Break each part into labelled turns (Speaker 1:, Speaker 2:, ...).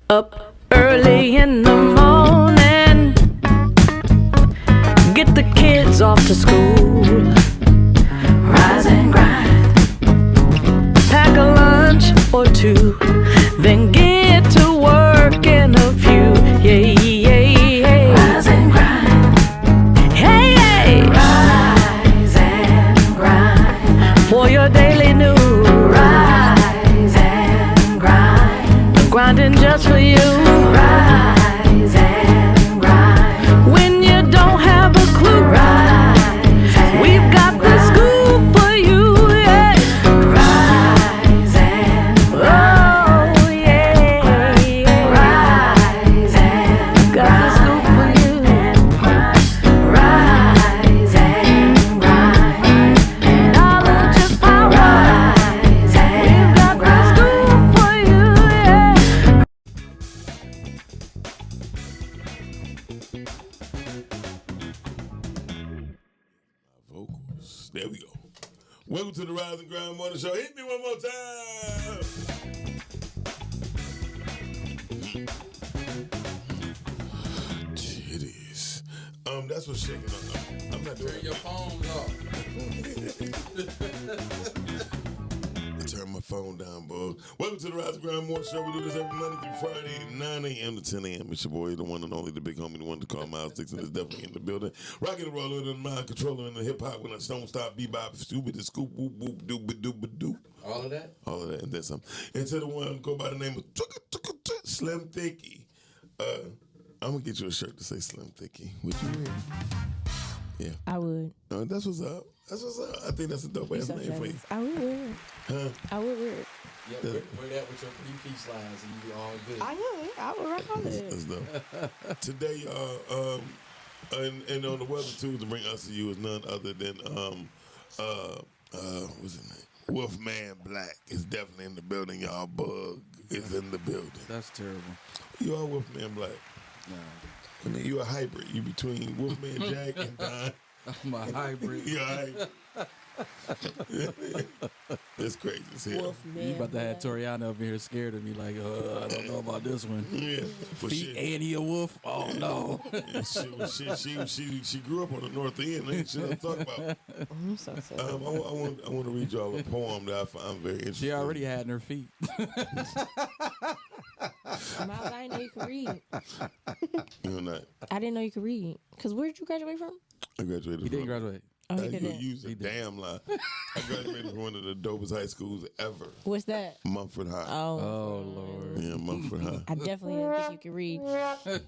Speaker 1: Up early in the morning, get the kids off to school. Rise and grind, pack a lunch or two, then get to work in a few. Yeah, yeah, yeah. Rise and grind, hey, hey. Rise and grind for your daily news. Rise and grind, grinding just for you. Rise and grind when you don't have a clue. Rise, we've got the scoop for you. Yeah. Rise and grind. Oh yeah, yeah. Rise and got the scoop for you. Rise and grind, knowledge is power. Rise and we've got the scoop for you. Yeah.
Speaker 2: Vocals. There we go. Welcome to the Rise and Grind Morning Show. Hit me one more time. Titties. That's what's shaking up. I'm not doing
Speaker 3: Turn your phones off.
Speaker 2: I turn my phone down, bro. Welcome to the Rise and Grind Morning Show. We do this every Monday through Friday, 9 a.m. to 10 a.m. It's your boy, the one and only, the big homie, the one to call Miles Dixon is definitely in the building. Rocking and rolling in the mind controller in the hip hop when I don't stop, bebop, stupid, and scoop, whoop, whoop, doop, doop, doop.
Speaker 3: All of that?
Speaker 2: All of that and then some. And to the one go by the name of Slim Thicky. I'm gonna get you a shirt to say Slim Thicky. Would you wear it? Yeah.
Speaker 4: I would.
Speaker 2: That's what's up. That's what's up. I think that's a dope ass name for you.
Speaker 4: I would wear it.
Speaker 2: Huh?
Speaker 4: I would wear it.
Speaker 3: Yeah, wear that with your 3-piece slides and you be all good.
Speaker 4: I know. I would rock all that.
Speaker 2: That's dope. Today, y'all, and on the weather too to bring us to you is none other than what's his name? Wolfman Black is definitely in the building, y'all. Bug is in the building.
Speaker 3: That's terrible.
Speaker 2: You are Wolfman Black.
Speaker 3: No.
Speaker 2: I mean, you a hybrid. You between Wolfman Jack and Don.
Speaker 3: I'm a hybrid.
Speaker 2: You a hybrid. That's crazy as hell.
Speaker 3: You about to have Toriana up here scared of me like, I don't know about this one.
Speaker 2: Yeah. But
Speaker 3: Feet and he a wolf? Oh, no.
Speaker 2: Yeah, she grew up on the North End. Ain't shit I'm talking about.
Speaker 4: I'm so sad.
Speaker 2: I want to read y'all a poem that I find very interesting.
Speaker 3: She already had in her feet.
Speaker 4: Miles, I didn't know you could read.
Speaker 2: You're not.
Speaker 4: I didn't know you could read. Because where did you graduate from?
Speaker 2: I graduated
Speaker 3: He
Speaker 2: from.
Speaker 3: didn't graduate.
Speaker 4: Oh, you
Speaker 2: You
Speaker 4: didn't.
Speaker 2: use a damn lie. I graduated from one of the dopest high schools ever.
Speaker 4: What's that?
Speaker 2: Mumford High.
Speaker 3: Oh, Lord.
Speaker 2: Yeah, Mumford High.
Speaker 4: I definitely didn't think you could read.
Speaker 2: Okay.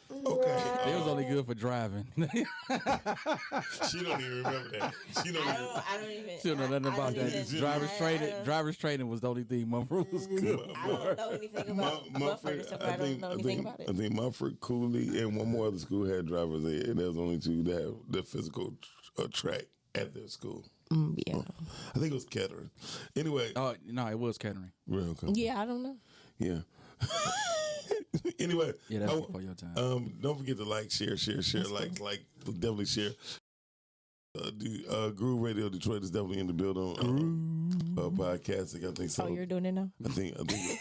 Speaker 3: It was only good for driving.
Speaker 2: She don't even remember that. She don't even.
Speaker 4: I don't even.
Speaker 3: She don't know nothing about that. Driver's training was the only thing Mumford was good
Speaker 4: I don't know anything about Mumford, except I don't know anything about it.
Speaker 2: I think Mumford, Cooley, and one more other school had driver's ed. And there's only two that have the physical track at their school.
Speaker 4: Yeah.
Speaker 2: I think it was Kettering. Anyway.
Speaker 3: Oh, no, it was Kettering.
Speaker 2: Real cool.
Speaker 4: Yeah, I don't know.
Speaker 2: Yeah. Anyway.
Speaker 3: Yeah, that's before your time.
Speaker 2: Don't forget to like, share, like, definitely share. Groove Radio Detroit is definitely in the building. Podcasting, I think so.
Speaker 4: Oh, you're doing it now?
Speaker 2: I think.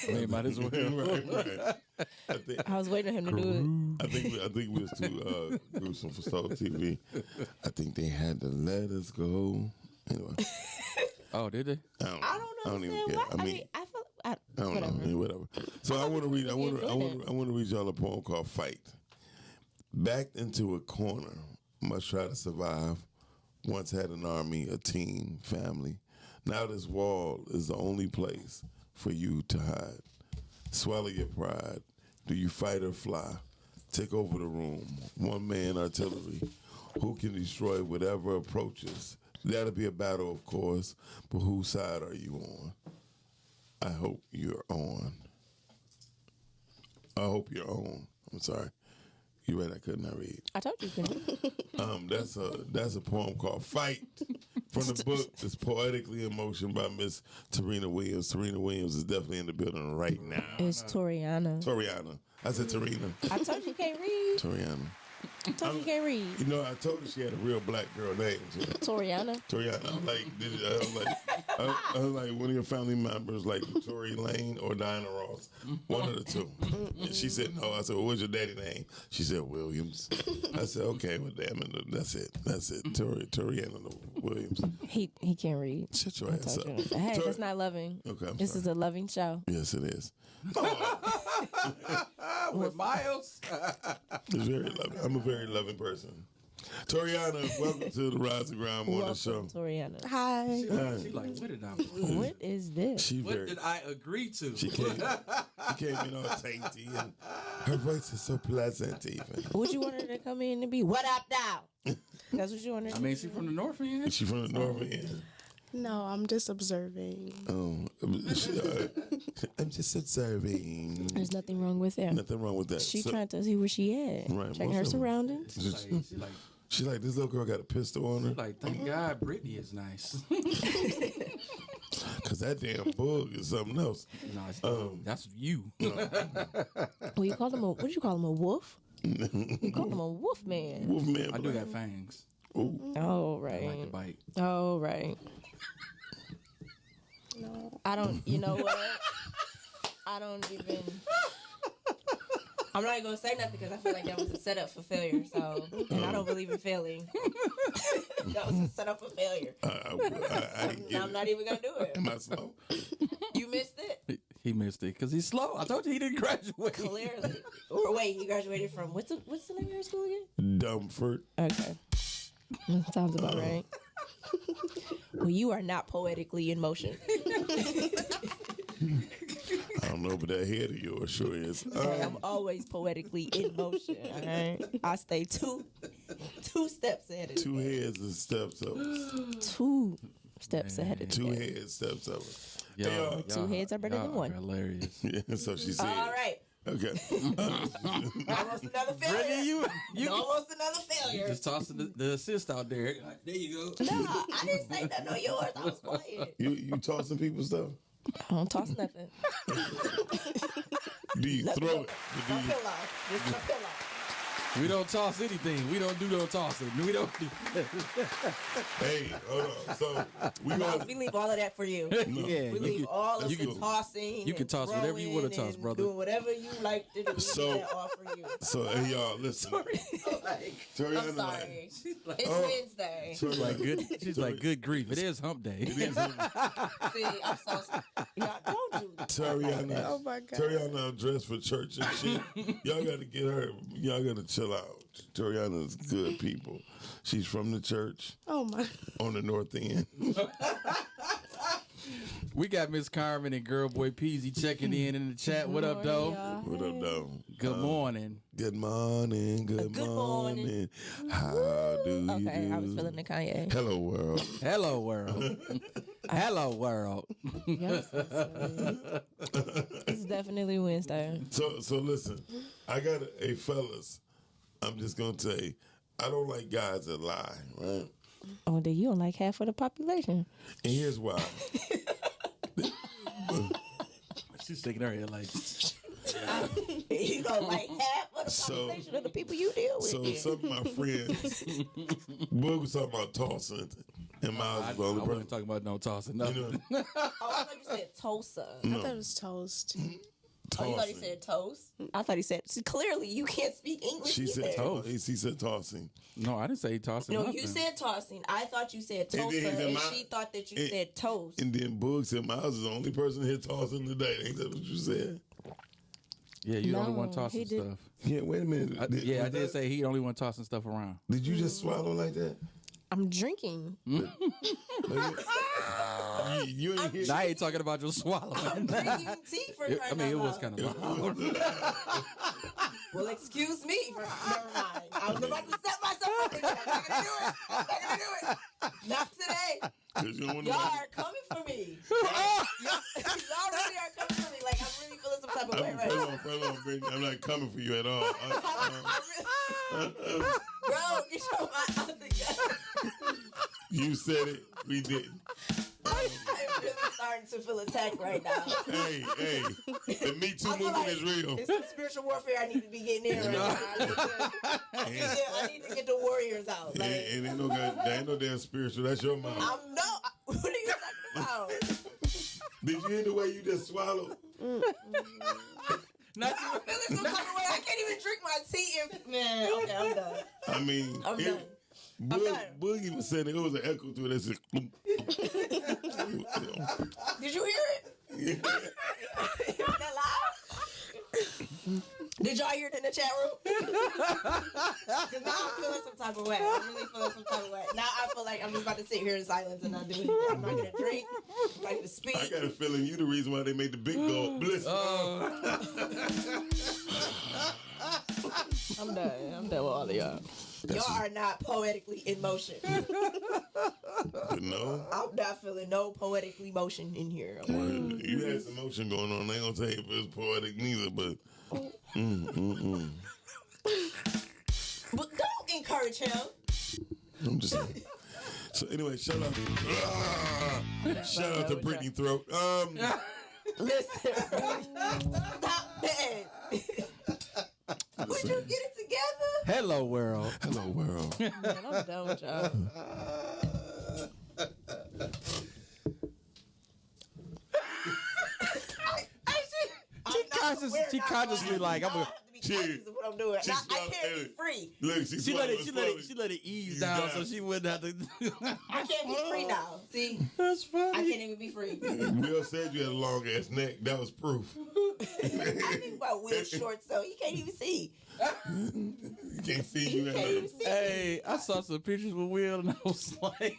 Speaker 3: We might as well.
Speaker 2: right.
Speaker 4: I was waiting on him to do it.
Speaker 2: I think we was too gruesome for Soul TV. I think they had to let us go. Anyway.
Speaker 3: Oh, did they?
Speaker 4: I don't
Speaker 2: even
Speaker 4: understand
Speaker 2: care.
Speaker 4: why.
Speaker 2: I mean,
Speaker 4: I feel.
Speaker 2: I don't know. Whatever. So I want to read. I want to read y'all a poem called "Fight." Backed into a corner, must try to survive. Once had an army, a team, family. Now this wall is the only place for you to hide. Swallow your pride. Do you fight or fly? Take over the room. One man artillery. Who can destroy whatever approaches? That'll be a battle, of course, but whose side are you on? I hope you're on. I hope you're on. I'm sorry. You're right, I could not read.
Speaker 4: I told you couldn't.
Speaker 2: That's a poem called Fight from the book It's Poetically in Motion by Miss Toriana Williams. Toriana Williams is definitely in the building right now.
Speaker 4: It's Toriana.
Speaker 2: Toriana. I said Toriana.
Speaker 4: I told you can't read.
Speaker 2: Toriana.
Speaker 4: Told you can't read.
Speaker 2: You know, I told her she had a real black girl name.
Speaker 4: Toriana.
Speaker 2: Toriana. I was like, one of your family members, like Tory Lane or Diana Ross, one of the two. And she said no. I said, well, what's your daddy name? She said Williams. I said, okay, well, damn it, that's it. Toriana Williams.
Speaker 4: He can't read.
Speaker 2: Shut your ass up.
Speaker 4: Hey, that's not loving.
Speaker 2: Okay, I'm
Speaker 4: this
Speaker 2: sorry.
Speaker 4: is a loving show.
Speaker 2: Yes, it is.
Speaker 3: With Miles.
Speaker 2: It's very loving. I'm a very loving person. Toriana, welcome to the Rise and Grind Morning Show.
Speaker 4: Toriana.
Speaker 5: Hi.
Speaker 3: She like, what did I
Speaker 4: What is this?
Speaker 3: What did I agree to?
Speaker 2: She came in all tainty, and her voice is so pleasant even.
Speaker 4: What you want her to come in and be? What up now? That's what you want her to
Speaker 3: I mean, she from the North End.
Speaker 2: She from the North End.
Speaker 5: No, I'm just observing.
Speaker 2: I'm just observing.
Speaker 4: There's nothing wrong with that.
Speaker 2: Nothing wrong with that.
Speaker 4: She trying to see where she at.
Speaker 2: Right,
Speaker 4: Checking
Speaker 2: most
Speaker 4: her
Speaker 2: of them.
Speaker 4: surroundings.
Speaker 2: She like, this little girl got a pistol on her.
Speaker 3: Like, thank God Brittany is nice.
Speaker 2: Cause that damn bug is something else.
Speaker 3: No, that's you.
Speaker 4: Well, you call him a, what did you call him, a wolf? You call him a wolf man.
Speaker 2: Wolfman.
Speaker 3: I do got fangs.
Speaker 2: Ooh.
Speaker 4: Oh,
Speaker 3: I like to
Speaker 4: right.
Speaker 3: bite.
Speaker 4: Oh, right.
Speaker 5: No.
Speaker 4: I don't, you know what? I don't even, I'm not going to say nothing because I feel like that was a setup for failure. So, and I don't believe in failing. That was a setup for failure.
Speaker 2: I
Speaker 4: I'm not even going to do it.
Speaker 2: Am I slow?
Speaker 4: You missed it?
Speaker 3: He missed it because he's slow. I told you he didn't graduate.
Speaker 4: Clearly. Or wait, he graduated from, what's the name of your school again?
Speaker 2: Dumford.
Speaker 4: Okay. Sounds about right. Well, you are not poetically in motion.
Speaker 2: I don't know, but that head of yours sure is.
Speaker 4: I'm always poetically in motion. All right? I stay two steps ahead of
Speaker 2: Two heads and steps up.
Speaker 4: 2 steps ahead of
Speaker 2: Two
Speaker 4: you.
Speaker 2: heads, steps up.
Speaker 3: Y'all,
Speaker 4: Two heads are better than
Speaker 3: y'all
Speaker 4: one.
Speaker 3: are hilarious.
Speaker 2: Yeah, so she said.
Speaker 4: All right.
Speaker 2: Okay.
Speaker 4: Almost another failure.
Speaker 3: Brittany, you
Speaker 4: Almost another failure.
Speaker 3: just tossing the assist out there. Like, there you go.
Speaker 4: Nah, I didn't say nothing on yours. I was quiet.
Speaker 2: You tossing people stuff?
Speaker 4: I don't toss nothing.
Speaker 2: Do you throw it?
Speaker 4: My pillow. This is my pillow.
Speaker 3: We don't toss anything. We don't do no tossing. We don't do.
Speaker 2: Hey, hold on. So we
Speaker 4: No,
Speaker 2: gonna
Speaker 4: we leave all of that for you.
Speaker 3: Yeah,
Speaker 4: We leave all of
Speaker 2: you
Speaker 4: the
Speaker 2: can-
Speaker 4: tossing.
Speaker 3: you can
Speaker 4: and
Speaker 3: toss whatever you wanna
Speaker 4: throwing
Speaker 3: toss,
Speaker 4: and
Speaker 3: brother.
Speaker 4: Doing whatever you like to do. We
Speaker 2: So-
Speaker 4: leave that all for you.
Speaker 2: So hey y'all, listen. Toriana,
Speaker 4: I'm sorry. It's
Speaker 2: Oh.
Speaker 4: Wednesday.
Speaker 3: She's like good. She's like good grief. It is hump day.
Speaker 2: It is
Speaker 4: See, I'm so sorry. Y'all don't do that.
Speaker 2: Toriana.
Speaker 5: Oh my God.
Speaker 2: Toriana dressed for church and shit. Y'all gotta get her. Y'all gotta chill out. Toriana's good people. She's from the church
Speaker 5: Oh my.
Speaker 2: on the north end.
Speaker 3: We got Miss Carmen and Girl Boy Peasy checking in the chat. What up, though?
Speaker 2: What up, though?
Speaker 3: Good morning.
Speaker 2: Good morning. Good
Speaker 4: Good
Speaker 2: morning.
Speaker 4: morning.
Speaker 2: How do you
Speaker 4: Okay,
Speaker 2: do?
Speaker 4: I was feeling the Kanye.
Speaker 2: Hello, world.
Speaker 3: Hello, world. Hello, world.
Speaker 4: Yes, it's definitely Wednesday.
Speaker 2: So listen. I got a fellas. I'm just gonna say, I don't like guys that lie, right?
Speaker 4: Oh, then you don't like half of the population.
Speaker 2: And here's why.
Speaker 3: She's shaking her head like.
Speaker 4: You don't like half of the population of the people you deal with.
Speaker 2: So some of my friends, Boog was talking about tossing, and Miles
Speaker 3: I
Speaker 2: was the only person.
Speaker 3: wasn't talking about no tossing. Nothing.
Speaker 2: You know,
Speaker 4: Oh, I thought you said Tulsa.
Speaker 5: I thought it was toast.
Speaker 4: Oh, you thought he
Speaker 2: tossing.
Speaker 4: said toast? I thought he said, see, clearly you can't speak English
Speaker 2: She said
Speaker 4: either.
Speaker 2: toss. He said tossing.
Speaker 3: No, I didn't say tossing.
Speaker 4: No,
Speaker 3: nothing.
Speaker 4: you said tossing. I thought you said
Speaker 2: And then
Speaker 4: Tulsa,
Speaker 2: he said
Speaker 4: and
Speaker 2: my-
Speaker 4: she thought that you
Speaker 2: and-
Speaker 4: said toast.
Speaker 2: And then Boog said Miles is the only person here tossing today. Ain't that what you said?
Speaker 3: Yeah, you the only one
Speaker 4: No,
Speaker 3: tossing
Speaker 4: he did-
Speaker 3: stuff.
Speaker 2: Yeah, wait a minute.
Speaker 3: I
Speaker 2: was
Speaker 3: did
Speaker 2: that-
Speaker 3: say he the only one tossing stuff around.
Speaker 2: Did you just swallow like that?
Speaker 4: I'm drinking.
Speaker 2: you ain't hear.
Speaker 3: Now I ain't talking about your swallowing.
Speaker 4: I'm drinking tea for
Speaker 3: I mean, it was kind of loud.
Speaker 4: Well, excuse me. Never mind. I was about to set myself up again. I'm not going to do it. I'm not going to do it. Not today.
Speaker 2: 'Cause you don't want
Speaker 4: Y'all
Speaker 2: to.
Speaker 4: are coming for me. Y'all really are coming for me. Like, I'm really feeling some type of way right now.
Speaker 2: Hold on, baby. I'm not coming for you at all.
Speaker 4: Bro, get your mind out together.
Speaker 2: You said it. We didn't.
Speaker 4: I am really starting to feel attacked right now.
Speaker 2: Hey, the Me Too
Speaker 4: I feel
Speaker 2: movement
Speaker 4: like
Speaker 2: is real.
Speaker 4: it's some spiritual warfare I need to be getting in right now. I need to get the warriors out. Like,
Speaker 2: Ain't no damn spiritual. That's your mouth.
Speaker 4: what are you talking about?
Speaker 2: Did you hear the way you just swallowed?
Speaker 3: Not
Speaker 4: I'm feeling some kind of way. I can't even drink my tea. Man, okay, I'm done.
Speaker 2: I mean,
Speaker 4: I'm done.
Speaker 2: Boogie was saying it was an echo to it. That said,
Speaker 4: Did you hear it? That loud? Did y'all hear it in the chat room? Because now I'm feeling some type of way. I'm really feeling some type of way. Now I feel like I'm just about to sit here in silence and not do anything. I'm not going to drink. I'm not going to speak.
Speaker 2: I got a feeling you the reason why they made the big goal. Listen.
Speaker 4: I'm done. I'm done with all of y'all. Y'all are not poetically in motion.
Speaker 2: No.
Speaker 4: I'm not feeling no poetic emotion in here.
Speaker 2: You had some motion going on. I ain't gonna tell you if it's poetic neither, but.
Speaker 4: But don't encourage him.
Speaker 2: I'm just saying. So anyway, shout out to Brittany Throat.
Speaker 4: Listen. Stop that. Would you get it together?
Speaker 3: Hello, world.
Speaker 2: Hello, world.
Speaker 4: Man, I'm done with y'all.
Speaker 3: She consciously like I'm gonna.
Speaker 4: This is what I'm doing. I can't be free.
Speaker 2: Look,
Speaker 3: She let it ease down so she wouldn't have to.
Speaker 4: I can't be free now. See,
Speaker 3: That's funny.
Speaker 4: I can't even be free.
Speaker 2: Will said you had a long ass neck. That was proof.
Speaker 4: I think about Will's shorts though. You can't even see.
Speaker 2: You can't see you.
Speaker 4: You can't even see.
Speaker 3: Hey, I saw some pictures with Will and I was like,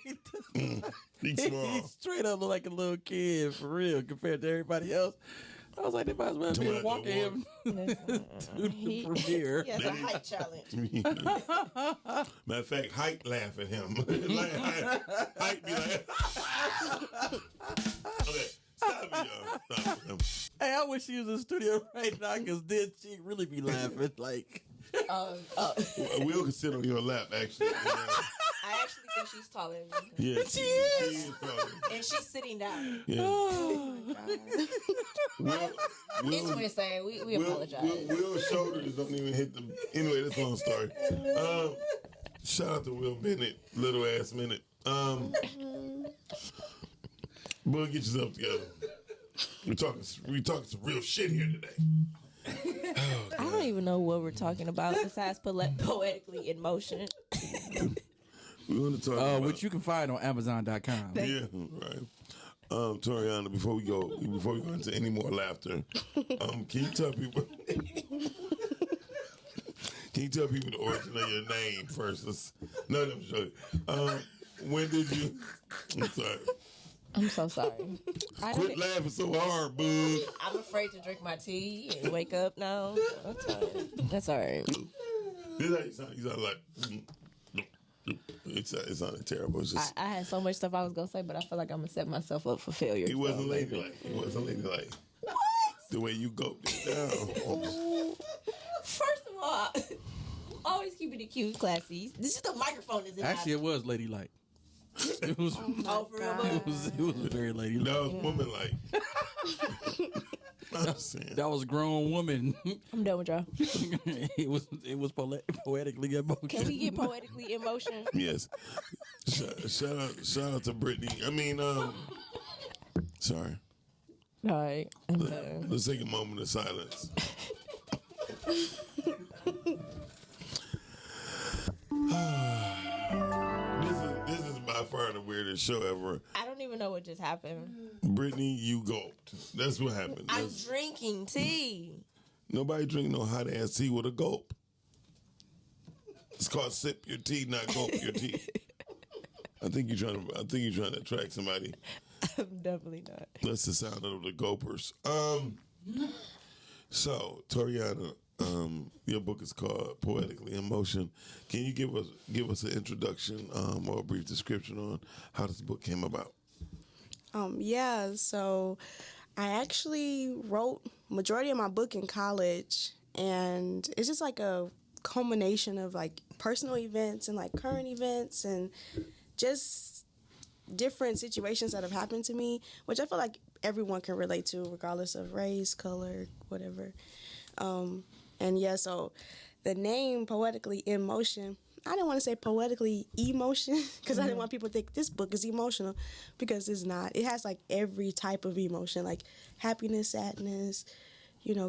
Speaker 2: He's small.
Speaker 3: he straight up look like a little kid for real compared to everybody else. I was like, they might as well be walking him to the premiere.
Speaker 4: He has a height challenge.
Speaker 2: Matter of fact, Height laugh at him. Height be like, okay, stop it, y'all. Stop it.
Speaker 3: Hey, I wish she was in the studio right now because then she'd really be laughing. Like,
Speaker 2: Will can sit on your lap, actually.
Speaker 4: I actually think she's taller than me.
Speaker 2: Yeah, she is taller.
Speaker 4: And she's sitting down.
Speaker 2: Yeah.
Speaker 5: Oh my God.
Speaker 4: It's what it's saying. We apologize.
Speaker 2: Will's shoulders don't even hit the. Anyway, that's a long story. Shout out to Will Bennett, little ass minute. Boy, get yourself together. We talking some real shit here today.
Speaker 4: I don't even know what we're talking about besides poetically in motion.
Speaker 2: We want to talk about
Speaker 3: which you can find on Amazon.com.
Speaker 2: yeah, right. Toriana, before we go into any more laughter, can you tell people? Can you tell people the origin of your name first? No, I'm joking. When did you? I'm sorry.
Speaker 4: I'm so sorry.
Speaker 2: Quit laughing so hard, bud.
Speaker 4: I'm afraid to drink my tea and wake up now. That's all right.
Speaker 2: This is how you sound. You sound like. It sounded terrible. It's just,
Speaker 4: I had so much stuff I was going to say, but I feel like I'm going to set myself up for failure.
Speaker 2: it wasn't ladylike. It wasn't ladylike.
Speaker 4: What?
Speaker 2: The way you gulped it down.
Speaker 4: First of all, always keeping it cute, classy. This is the microphone is in
Speaker 3: Actually, it was ladylike. It was.
Speaker 4: Oh, for real?
Speaker 3: It was very ladylike.
Speaker 2: That was woman-like. I'm saying.
Speaker 3: That was grown woman.
Speaker 4: I'm done with y'all.
Speaker 3: it was poetically emotional.
Speaker 4: Can we get poetically in motion?
Speaker 2: Yes. Shout out to Brittany. I mean, sorry.
Speaker 4: All right. I'm done.
Speaker 2: Let's take a moment of silence. This is by far the weirdest show ever.
Speaker 4: I don't even know what just happened.
Speaker 2: Brittany, you gulped. That's what happened.
Speaker 4: I'm drinking tea.
Speaker 2: Nobody drink no hot ass tea with a gulp. It's called sip your tea, not gulp your tea. I think you're trying to attract somebody.
Speaker 4: I'm definitely not.
Speaker 2: That's the sound of the gulpers. So Toriana, your book is called Poetically in Motion. Can you give us an introduction or a brief description on how this book came about?
Speaker 5: Yeah, so I actually wrote majority of my book in college, and it's just like a culmination of like personal events and like current events and just different situations that have happened to me, which I feel like everyone can relate to, regardless of race, color, whatever. And yeah, so the name Poetically in Motion, I didn't want to say poetically emotion because I didn't want people to think this book is emotional, because it's not. It has like every type of emotion, like happiness, sadness,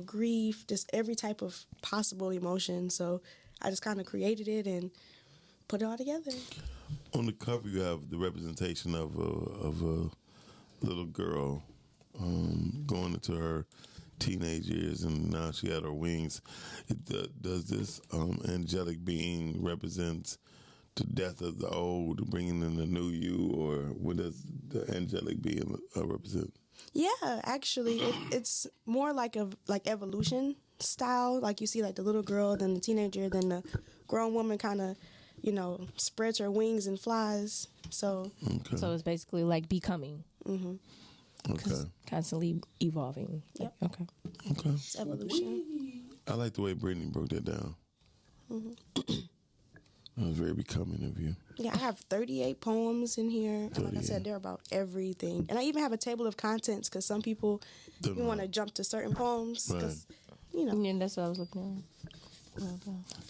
Speaker 5: grief, just every type of possible emotion. So I just kind of created it and put it all together.
Speaker 2: On the cover, you have the representation of a little girl going into her teenage years, and now she had her wings. Does this angelic being represent the death of the old, bringing in the new you, or what does the angelic being represent?
Speaker 5: Yeah, actually, it's more like evolution style. Like you see, like the little girl, then the teenager, then the grown woman kind of, spreads her wings and flies. So,
Speaker 4: So it's basically like becoming.
Speaker 5: Mm-hmm.
Speaker 2: Okay.
Speaker 4: Constantly evolving.
Speaker 5: Yep.
Speaker 4: Okay.
Speaker 5: It's evolution.
Speaker 2: I like the way Brittany broke that down.
Speaker 5: Mm-hmm.
Speaker 2: It was very becoming of you.
Speaker 5: Yeah, I have 38 poems in here. And like I said, they're about everything. And I even have a table of contents because some people want to jump to certain poems. Cause,
Speaker 4: Yeah, that's what I was looking at.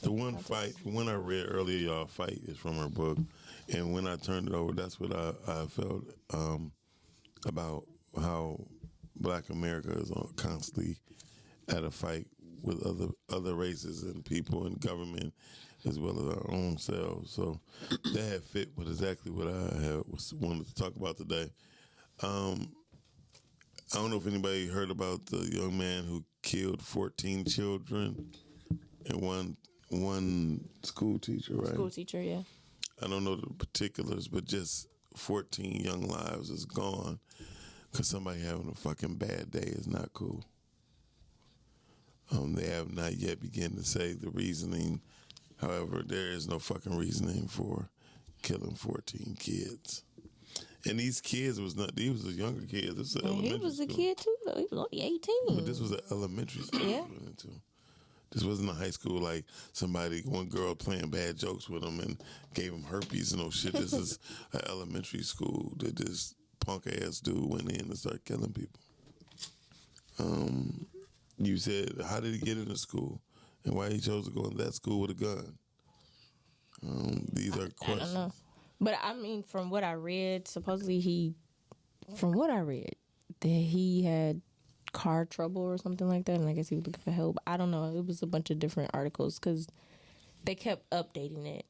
Speaker 2: The one I read earlier, y'all, Fight, is from her book. And when I turned it over, that's what I felt about how Black America is constantly at a fight with other races and people and government, as well as our own selves. So that had fit with exactly what I wanted to talk about today. I don't know if anybody heard about the young man who killed 14 children and one school teacher, right?
Speaker 4: School teacher, yeah.
Speaker 2: I don't know the particulars, but just 14 young lives is gone because somebody having a fucking bad day is not cool. They have not yet begun to say the reasoning. However, there is no fucking reasoning for killing 14 kids. And these kids these was younger kids. This was
Speaker 4: He was a kid too, though. He was only 18.
Speaker 2: But this was an elementary school.
Speaker 4: Yeah.
Speaker 2: We went to. This wasn't a high school like one girl playing bad jokes with him and gave him herpes and no shit. This is an elementary school that this punk ass dude went in and started killing people. You said, how did he get into school and why he chose to go in that school with a gun? These are questions.
Speaker 4: I don't know. But I mean, from what I read, supposedly that he had car trouble or something like that, and I guess he was looking for help. I don't know. It was a bunch of different articles because they kept updating it.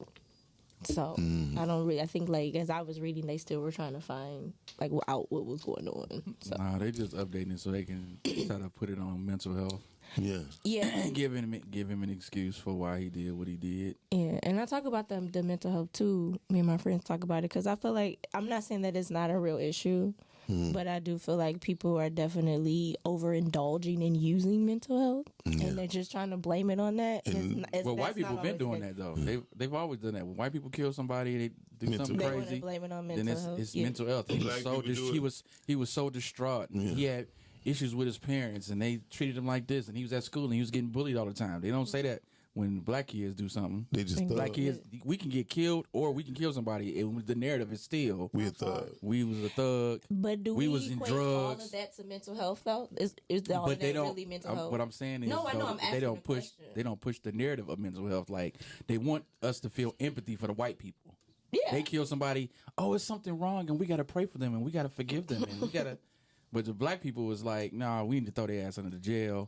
Speaker 4: So I think like as I was reading, they still were trying to find like out what was going on. So.
Speaker 3: Nah, they just updating it so they can try to put it on mental health.
Speaker 4: Yeah.
Speaker 3: give him an excuse for why he did what he did.
Speaker 4: Yeah, and I talk about the mental health too. Me and my friends talk about it because I feel like I'm not saying that it's not a real issue, but I do feel like people are definitely overindulging in using mental health, and they're just trying to blame it on that.
Speaker 3: Well, white people been doing that though. They've always done that. When white people kill somebody, they do something
Speaker 4: They
Speaker 3: crazy.
Speaker 4: want to blame it on mental
Speaker 3: Then
Speaker 4: health.
Speaker 3: it's mental health. He was so distraught.
Speaker 2: Yeah.
Speaker 3: He had issues with his parents, and they treated him like this. And he was at school, and he was getting bullied all the time. They don't say that when black kids do something.
Speaker 2: They just
Speaker 3: Black kids, we can get killed or we can kill somebody. And the narrative is still
Speaker 2: we a thug.
Speaker 3: We was a thug.
Speaker 4: But do
Speaker 3: we
Speaker 4: we
Speaker 3: was in
Speaker 4: equate all
Speaker 3: drugs.
Speaker 4: of that to mental health though? Is all
Speaker 3: But
Speaker 4: of that really mental health?
Speaker 3: What I'm saying is,
Speaker 4: No, I know, I'm asking
Speaker 3: they don't
Speaker 4: a
Speaker 3: push.
Speaker 4: question.
Speaker 3: They don't push the narrative of mental health. Like they want us to feel empathy for the white people.
Speaker 4: Yeah.
Speaker 3: They kill somebody. Oh, it's something wrong, and we got to pray for them, and we got to forgive them, and we got to. But the black people was like, nah, we need to throw their ass under the jail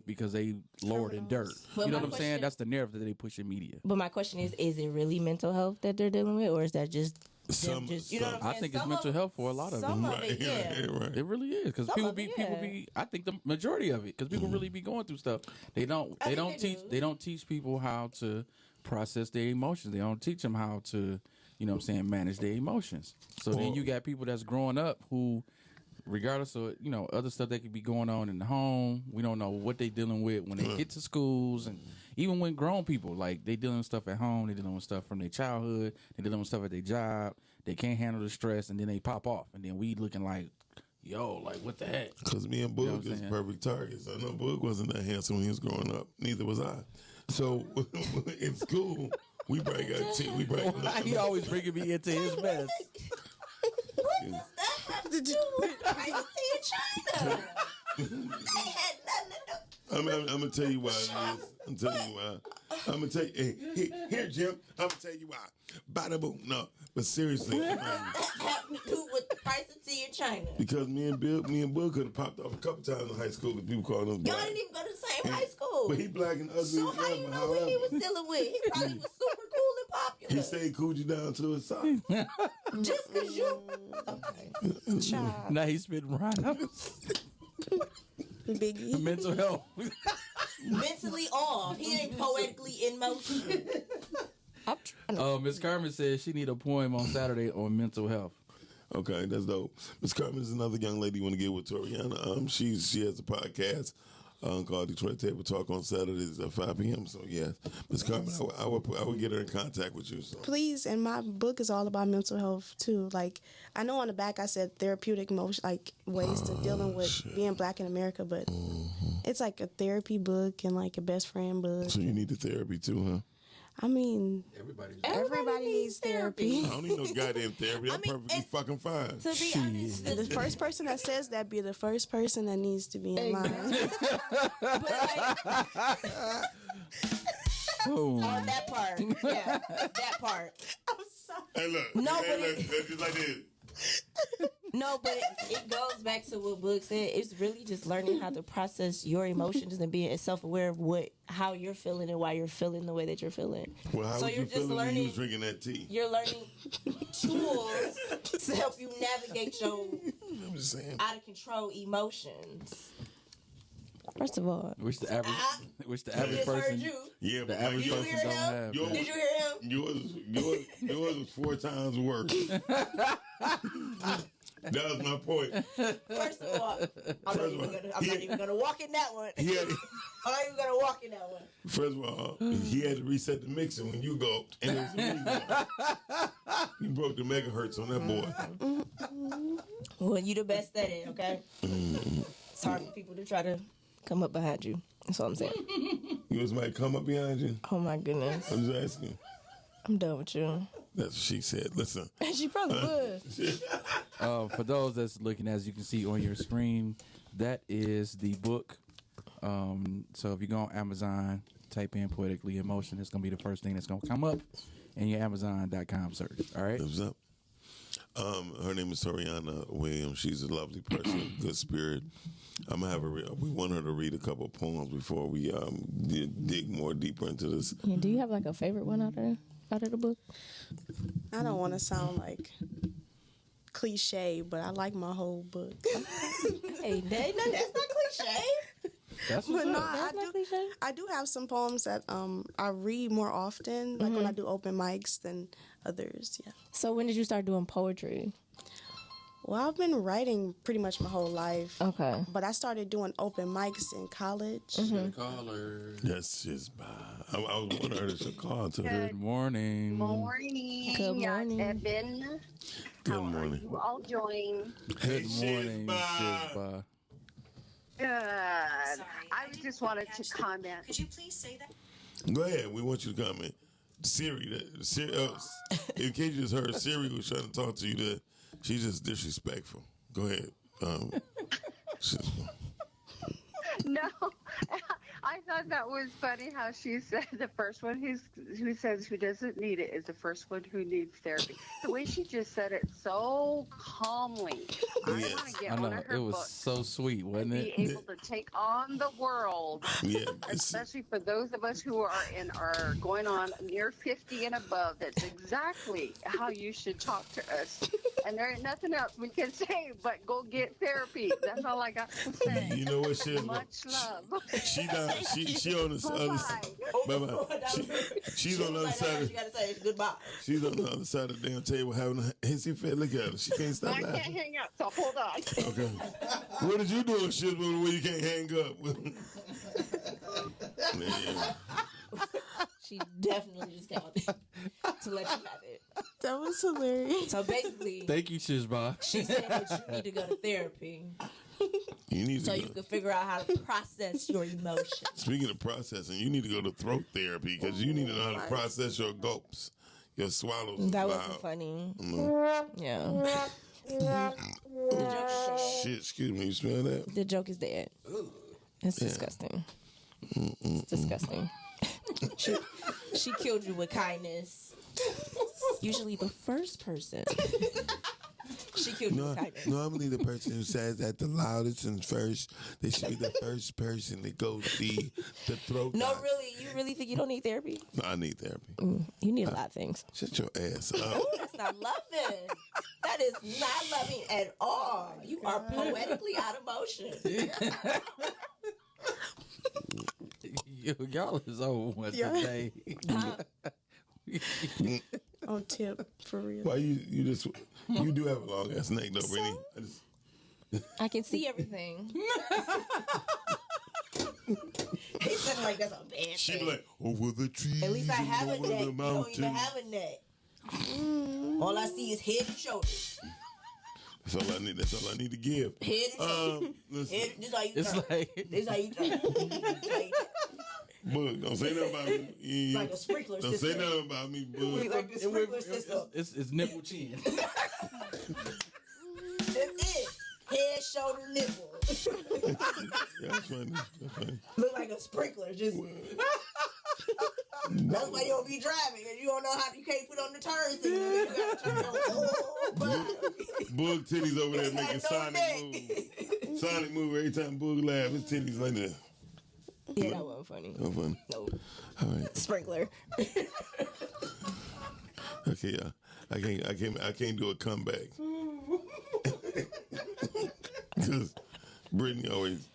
Speaker 3: because they lowered in dirt.
Speaker 4: But
Speaker 3: you know
Speaker 4: my
Speaker 3: what I'm saying?
Speaker 4: question-
Speaker 3: That's the narrative that they push in media.
Speaker 4: But my question is it really mental health that they're dealing with, or is that just them you know what I'm
Speaker 3: I
Speaker 4: saying?
Speaker 3: think it's
Speaker 4: Some
Speaker 3: mental health for a lot of
Speaker 4: some
Speaker 3: them.
Speaker 4: of it, yeah.
Speaker 2: Right.
Speaker 3: It really is because
Speaker 4: Some
Speaker 3: people
Speaker 4: of
Speaker 3: be
Speaker 4: it,
Speaker 3: people
Speaker 4: yeah.
Speaker 3: be. I think the majority of it because people really be going through stuff. They don't teach people how to process their emotions. They don't teach them how to manage their emotions. So then you got people that's growing up who, regardless of other stuff that could be going on in the home, we don't know what they dealing with when they get to schools, and even when grown people like they dealing with stuff at home, they dealing with stuff from their childhood, they dealing with stuff at their job. They can't handle the stress, and then they pop off, and then we looking like, yo, like what the heck?
Speaker 2: Because me and Boog is perfect targets. I know Boog wasn't that handsome when he was growing up. Neither was I. So in school, we break our teeth.
Speaker 3: Why he always bringing me into his mess?
Speaker 2: you.
Speaker 4: What does that have to do with privacy in China? They had nothing to do.
Speaker 2: I'm gonna tell you why it is. I'm telling you why. I'm gonna tell you. Hey, here, Jim. I'm gonna tell you why. Bada boom. No, but seriously,
Speaker 4: That have to do with the price of tea in China.
Speaker 2: because me and Bill could have popped off a couple times in high school because people called us
Speaker 4: Y'all
Speaker 2: black.
Speaker 4: didn't even go to the same high school.
Speaker 2: But he black and ugly.
Speaker 4: So
Speaker 2: as
Speaker 4: how
Speaker 2: hell,
Speaker 4: you
Speaker 2: but
Speaker 4: know what he was
Speaker 2: however,
Speaker 4: dealing with? He probably was super cool and popular.
Speaker 2: he said he cooled you down to his side.
Speaker 4: Just because you... Okay.
Speaker 5: Child.
Speaker 3: Now he's spitting rhinos.
Speaker 5: Biggie.
Speaker 3: Mental health.
Speaker 4: Mentally off. He ain't poetically in motion. I'm trying to...
Speaker 3: Miss Carmen says she need a poem on Saturday on mental health.
Speaker 2: Okay, that's dope. Miss Carmen is another young lady you want to get with Toriana. She has a podcast called Detroit Table Talk on Saturdays at 5 p.m. So yes, Miss Carmen, I would get her in contact with you. So.
Speaker 5: Please, and my book is all about mental health too. Like I know on the back I said therapeutic motion, like ways to dealing with being black in America, but it's like a therapy book and like a best friend book.
Speaker 2: So you need the therapy too, huh?
Speaker 5: I mean,
Speaker 4: Everybody
Speaker 5: needs therapy.
Speaker 2: I don't need no goddamn therapy. I'm perfectly
Speaker 4: and-
Speaker 2: fucking fine.
Speaker 4: To be honest,
Speaker 5: The first person that says that be the first person that needs to be in line.
Speaker 4: but like,
Speaker 3: Oh.
Speaker 4: on that part, yeah, that part.
Speaker 5: I'm sorry.
Speaker 2: Hey, look.
Speaker 4: No,
Speaker 2: hey,
Speaker 4: but
Speaker 2: look, it's just like this.
Speaker 4: No, but it goes back to what Book said. It's really just learning how to process your emotions and being self-aware of how you're feeling and why you're feeling the way that you're feeling.
Speaker 2: Well, how
Speaker 4: So
Speaker 2: would
Speaker 4: you're
Speaker 2: you
Speaker 4: just
Speaker 2: feel when you
Speaker 4: learning-
Speaker 2: was drinking that tea?
Speaker 4: You're learning tools to help you navigate your
Speaker 2: I'm just saying.
Speaker 4: out of control emotions. First of all,
Speaker 3: Which the average
Speaker 4: he
Speaker 3: person,
Speaker 4: just heard you.
Speaker 2: Yeah,
Speaker 3: the
Speaker 2: but
Speaker 3: average
Speaker 4: You
Speaker 3: person
Speaker 4: hear
Speaker 3: don't
Speaker 4: him?
Speaker 3: have.
Speaker 2: Yo-
Speaker 3: that.
Speaker 4: Did you hear him?
Speaker 2: yours was 4 times worse. That was my point.
Speaker 4: First of all, I'm not even gonna walk in that one.
Speaker 2: He had,
Speaker 4: I'm not even gonna walk in that one.
Speaker 2: first of all, he had to reset the mixer when you go, and it was the reason. You broke the megahertz on that boy.
Speaker 4: Well, you the best at it, okay? It's hard for people to try to come up behind you. That's all I'm saying.
Speaker 2: You was might come up behind you.
Speaker 4: Oh my goodness.
Speaker 2: I'm just asking.
Speaker 4: I'm done with you.
Speaker 2: That's what she said. Listen.
Speaker 4: She probably would.
Speaker 3: For those that's looking, as you can see on your screen, that is the book. So if you go on Amazon, type in Poetically Emotion, it's going to be the first thing that's going to come up in your Amazon.com search. All right?
Speaker 2: What's up? Her name is Toriana Williams. She's a lovely person, good spirit. I'm gonna have her. We want her to read a couple of poems before we dig more deeper into this.
Speaker 4: Yeah, do you have like a favorite one out of the book?
Speaker 5: I don't want to sound like cliche, but I like my whole book.
Speaker 4: Hey, that's not cliche.
Speaker 3: That's
Speaker 5: But
Speaker 3: what's
Speaker 5: no,
Speaker 3: up.
Speaker 5: I do have some poems that I read more often, like when I do open mics than others. Yeah.
Speaker 4: So when did you start doing poetry?
Speaker 5: Well, I've been writing pretty much my whole life.
Speaker 4: Okay.
Speaker 5: But I started doing open mics in college.
Speaker 3: Call her.
Speaker 2: That's just bad. I was wanting her to call too.
Speaker 3: Good morning.
Speaker 6: Morning.
Speaker 4: Good morning.
Speaker 6: Evan.
Speaker 2: Good
Speaker 6: How are
Speaker 2: morning.
Speaker 6: you all doing?
Speaker 3: Good
Speaker 2: Hey,
Speaker 3: morning,
Speaker 2: Shizba.
Speaker 3: Shizba.
Speaker 6: Good. I just wanted to comment.
Speaker 7: Could you please say that?
Speaker 2: Go ahead. We want you to comment. Siri, in case you just heard, Siri was trying to talk to you. That she's just disrespectful. Go ahead.
Speaker 6: No, I thought that was funny how she said the first one who says who doesn't need it is the first one who needs therapy. The way she just said it so calmly. I
Speaker 2: Yes.
Speaker 6: want to get
Speaker 3: I
Speaker 6: one
Speaker 3: know.
Speaker 6: of her
Speaker 3: It was
Speaker 6: books
Speaker 3: so sweet,
Speaker 6: and
Speaker 3: wasn't
Speaker 6: be
Speaker 3: it?
Speaker 6: able to take on the world.
Speaker 2: Yeah, it's,
Speaker 6: Especially for those of us who are going on near 50 and above. That's exactly how you should talk to us. And there ain't nothing else we can say but go get therapy. That's all I got to say.
Speaker 2: you know what, Shizba?
Speaker 6: Much love.
Speaker 2: She on the other side.
Speaker 6: Bye-bye.
Speaker 2: She's on the other side.
Speaker 4: You gotta say goodbye.
Speaker 2: She's on the other side of the damn table having a hissy fit. Look at her. She can't stop
Speaker 6: I can't
Speaker 2: laughing.
Speaker 6: hang up, so hold on.
Speaker 2: Okay. What did you do, Shizba, where you can't hang up? Man.
Speaker 4: She definitely just came up to let you have it.
Speaker 5: That was hilarious.
Speaker 4: So basically,
Speaker 3: Thank you, Shizba.
Speaker 4: she said that you need to go to therapy
Speaker 2: You need
Speaker 4: so
Speaker 2: to
Speaker 4: you
Speaker 2: go.
Speaker 4: can figure out how to process your emotions.
Speaker 2: Speaking of processing, you need to go to throat therapy because you need to know how to process your gulps, your swallows.
Speaker 4: That
Speaker 2: loud.
Speaker 4: wasn't funny.
Speaker 2: Mm.
Speaker 4: Yeah.
Speaker 2: Shit, excuse me, you smell that?
Speaker 4: The joke is dead. It's disgusting. It's disgusting. she killed you with kindness. Usually the first person. She killed you with kindness.
Speaker 2: Normally the person who says that the loudest and first, they should be the first person to go see the throat.
Speaker 4: No,
Speaker 2: doctor.
Speaker 4: really? You really think you don't need therapy?
Speaker 2: No, I need therapy.
Speaker 4: You need a lot of things.
Speaker 2: Shut your ass up.
Speaker 4: Oh, that's not loving. That is not loving at all. You are poetically out of motion.
Speaker 3: Y'all is over one today.
Speaker 5: On tip, for real.
Speaker 2: Why you do have a long ass neck though, Brittany.
Speaker 4: I can see everything. He said like that's a bad
Speaker 2: She
Speaker 4: thing.
Speaker 2: like over the trees.
Speaker 4: At least I have a
Speaker 2: and over
Speaker 4: neck.
Speaker 2: the
Speaker 4: You
Speaker 2: mountains.
Speaker 4: don't even have a neck. All I see is head and shoulders.
Speaker 2: That's all I need. That's all I need to give.
Speaker 4: Head and shoulders.
Speaker 2: Listen,
Speaker 4: Head, this how you
Speaker 3: It's
Speaker 4: turn.
Speaker 3: like
Speaker 4: This how you turn.
Speaker 2: Bug, don't say nothing about me. Yeah.
Speaker 4: Like a sprinkler
Speaker 2: Don't
Speaker 4: system.
Speaker 2: say nothing about me, Bug.
Speaker 4: Like the sprinkler system.
Speaker 3: it's nipple chin.
Speaker 4: That's it. Head, shoulder, nipple.
Speaker 2: Yeah, that's funny. That's funny.
Speaker 4: Look like a sprinkler. Just. That's why you don't be driving, and you don't know how you can't put on the turn signal. You gotta turn on the whole body.
Speaker 2: Bug titties over there making
Speaker 4: Got no
Speaker 2: sonic
Speaker 4: neck.
Speaker 2: moves. Sonic move every time Bug laugh. His titties like that.
Speaker 4: Yeah, that wasn't funny.
Speaker 2: No fun.
Speaker 4: No.
Speaker 2: All right.
Speaker 4: Sprinkler.
Speaker 2: Okay, yeah. I can't do a comeback. Because Brittany always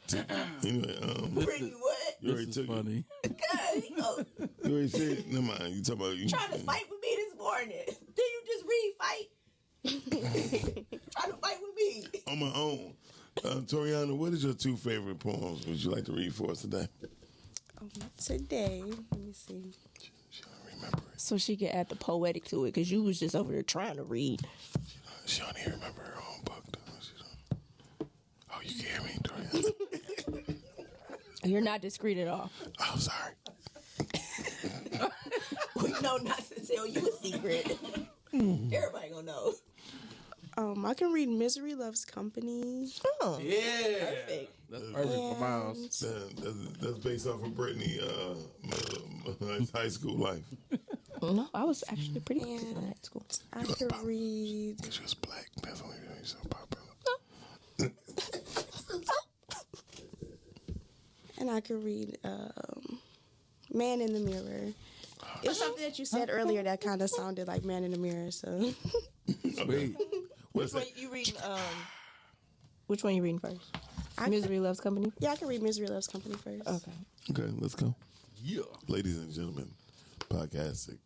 Speaker 2: anyway,
Speaker 4: Brittany, what?
Speaker 2: you already
Speaker 3: This is
Speaker 2: took it.
Speaker 3: funny.
Speaker 4: God, you know,
Speaker 2: You already said never mind. You talking about you
Speaker 4: trying to fight with me this morning. Did you just read fight? Trying to fight with me.
Speaker 2: on my own. Toriana, what is your two favorite poems would you like to read for us today?
Speaker 5: Today, let me see.
Speaker 2: She don't remember it.
Speaker 4: So she could add the poetic to it, because you was just over there trying to read.
Speaker 2: She don't even remember her own book. She don't. Oh, you can hear me, Toriana.
Speaker 4: You're not discreet at all.
Speaker 2: Oh, sorry.
Speaker 4: We know not to tell you a secret. Everybody gonna know.
Speaker 5: I can read Misery Loves Company.
Speaker 4: Oh,
Speaker 3: Yeah.
Speaker 4: perfect.
Speaker 3: That's perfect for Miles.
Speaker 2: That's based off of Brittany high school life.
Speaker 4: No, I was actually pretty good in high school.
Speaker 5: I could read.
Speaker 2: Because she was black. That's only reason she's so popular.
Speaker 5: And I could read Man in the Mirror. It was something that you said earlier that kind of sounded like Man in the Mirror, so.
Speaker 2: Okay. What's
Speaker 4: Which
Speaker 2: that?
Speaker 4: one you reading? Which one you reading first?
Speaker 5: I
Speaker 4: Misery Loves Company.
Speaker 5: Yeah, I can read Misery Loves Company first.
Speaker 4: Okay.
Speaker 2: Okay, let's go.
Speaker 3: Yeah.
Speaker 2: Ladies and gentlemen, Podcastic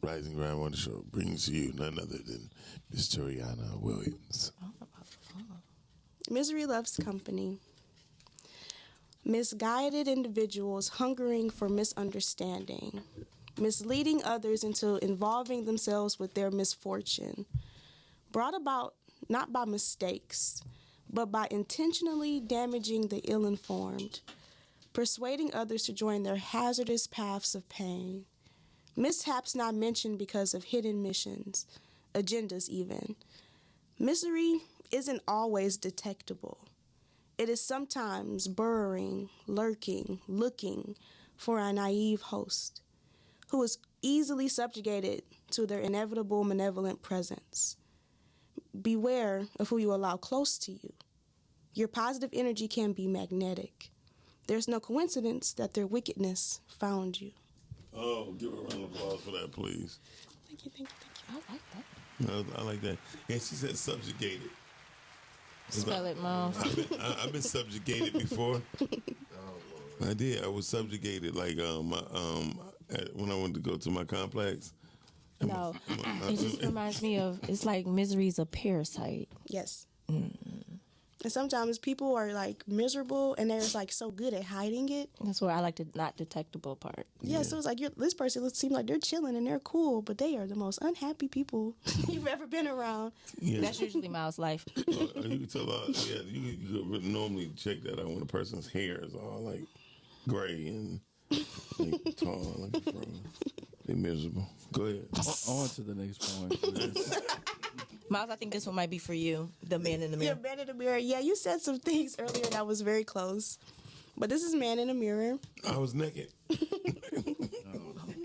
Speaker 2: Rising Ground Wonder Show brings to you none other than Miss Toriana Williams.
Speaker 5: Misery Loves Company. Misguided individuals hungering for misunderstanding, misleading others into involving themselves with their misfortune, brought about not by mistakes, but by intentionally damaging the ill-informed, persuading others to join their hazardous paths of pain, mishaps not mentioned because of hidden missions, agendas even. Misery isn't always detectable. It is sometimes burrowing, lurking, looking for a naive host who is easily subjugated to their inevitable malevolent presence. Beware of who you allow close to you. Your positive energy can be magnetic. There's no coincidence that their wickedness found you.
Speaker 2: Oh, give a round of applause for that, please.
Speaker 5: Thank you, thank you, thank you.
Speaker 4: I like that.
Speaker 2: I like that. And she said subjugated.
Speaker 4: Spell it, Mom.
Speaker 2: I've been subjugated before. I did. I was subjugated, like when I went to go to my complex.
Speaker 4: No, it just reminds me of, it's like misery's a parasite.
Speaker 5: Yes. And sometimes people are like miserable and they're just like so good at hiding it.
Speaker 4: That's where I like the not detectable part.
Speaker 5: Yeah, so it's like this person seems like they're chilling and they're cool, but they are the most unhappy people you've ever been around.
Speaker 2: Yeah.
Speaker 4: That's usually Miles' life.
Speaker 2: You can tell. Yeah, you could normally check that out when a person's hair is all like gray and like, tall, like a fro. They miserable. Go ahead.
Speaker 3: On to the next point. please.
Speaker 4: Miles, I think this one might be for you. The Man in the Mirror.
Speaker 5: Yeah, Man in the Mirror. Yeah, you said some things earlier that was very close. But this is Man in the Mirror.
Speaker 2: I was naked.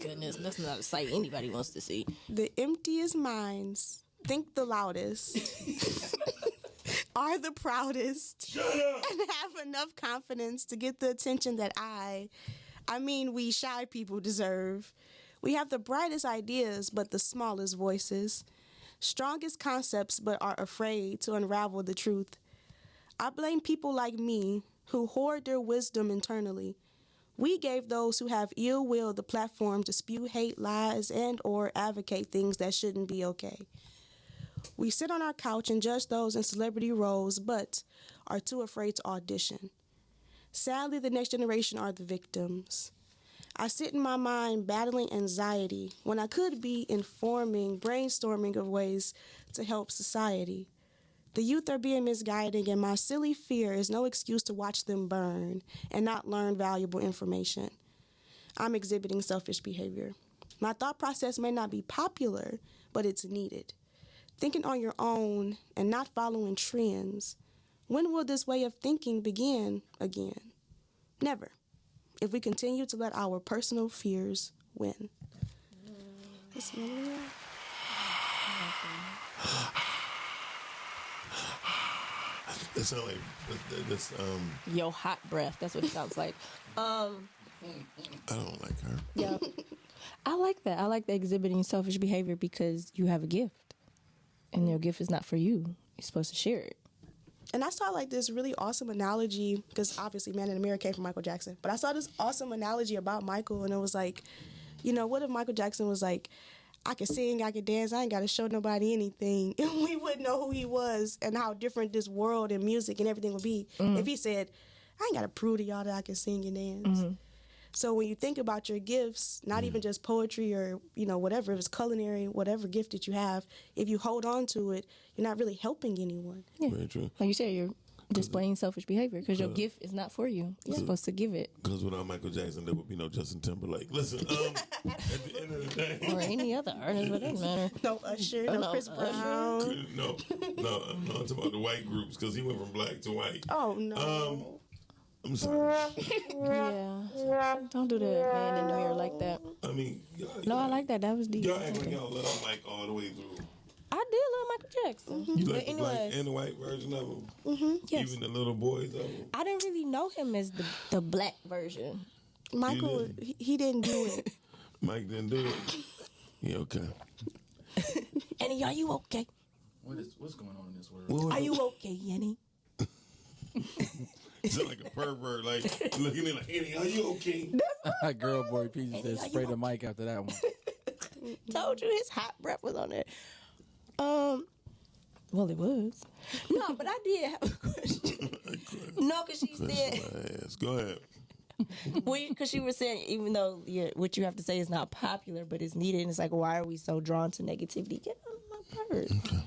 Speaker 4: Goodness, that's not a sight anybody wants to see.
Speaker 5: The emptiest minds think the loudest, are the proudest, and have enough confidence to get the attention that we shy people deserve. We have the brightest ideas, but the smallest voices. Strongest concepts, but are afraid to unravel the truth. I blame people like me who hoard their wisdom internally. We gave those who have ill will the platform to spew hate, lies, and or advocate things that shouldn't be okay. We sit on our couch and judge those in celebrity roles, but are too afraid to audition. Sadly, the next generation are the victims. I sit in my mind battling anxiety when I could be informing, brainstorming of ways to help society. The youth are being misguided, and my silly fear is no excuse to watch them burn and not learn valuable information. I'm exhibiting selfish behavior. My thought process may not be popular, but it's needed. Thinking on your own and not following trends. When will this way of thinking begin again? Never. If we continue to let our personal fears win.
Speaker 2: It sounds like this.
Speaker 4: Yo, hot breath. That's what it sounds like.
Speaker 2: I don't like her.
Speaker 4: Yeah. I like that. I like the exhibiting selfish behavior because you have a gift. And your gift is not for you. You're supposed to share it.
Speaker 5: And I saw like this really awesome analogy, because obviously Man in the Mirror came from Michael Jackson. But I saw this awesome analogy about Michael, and it was like, what if Michael Jackson was like, I could sing, I could dance, I ain't got to show nobody anything. And we wouldn't know who he was and how different this world and music and everything would be if he said, I ain't got to prove to y'all that I can sing and dance. So when you think about your gifts, not even just poetry or, whatever, if it's culinary, whatever gift that you have, if you hold on to it, you're not really helping anyone.
Speaker 4: Yeah.
Speaker 2: Very true.
Speaker 4: Like you said, you're displaying selfish behavior because your gift is not for you. You're supposed to give it.
Speaker 2: Because without Michael Jackson, there would be no Justin Timberlake. Listen, at the end of the day.
Speaker 4: Or any other artist, but it doesn't matter.
Speaker 5: No Usher, no Chris Brown.
Speaker 2: No, I'm talking about the white groups because he went from black to white.
Speaker 5: Oh, no.
Speaker 2: I'm sorry.
Speaker 4: Yeah. Don't do that, Man in the Mirror like that.
Speaker 2: I mean,
Speaker 4: No, I like that. That was deep.
Speaker 2: y'all act like y'all love Mike all the way through.
Speaker 4: I did love Michael Jackson.
Speaker 2: You
Speaker 4: But
Speaker 2: like the black
Speaker 4: anyways,
Speaker 2: and the white version of him?
Speaker 4: yes.
Speaker 2: Even the little boys of him?
Speaker 4: I didn't really know him as the black version.
Speaker 5: Michael, he didn't do it.
Speaker 2: Mike didn't do it. Yeah, okay.
Speaker 4: Annie, are you okay?
Speaker 3: What's going on in this world?
Speaker 4: Are you okay, Annie?
Speaker 2: You sound like a pervert, like looking at me like, Annie, are you okay?
Speaker 3: Girl Boy Peaches said spray the mic after that one.
Speaker 4: Told you his hot breath was on there. Well, it was. No, but I did have a question. No, because she said,
Speaker 2: Go ahead.
Speaker 4: because she was saying, even though what you have to say is not popular, but it's needed, and it's like, why are we so drawn to negativity? Get out of my purse. Okay.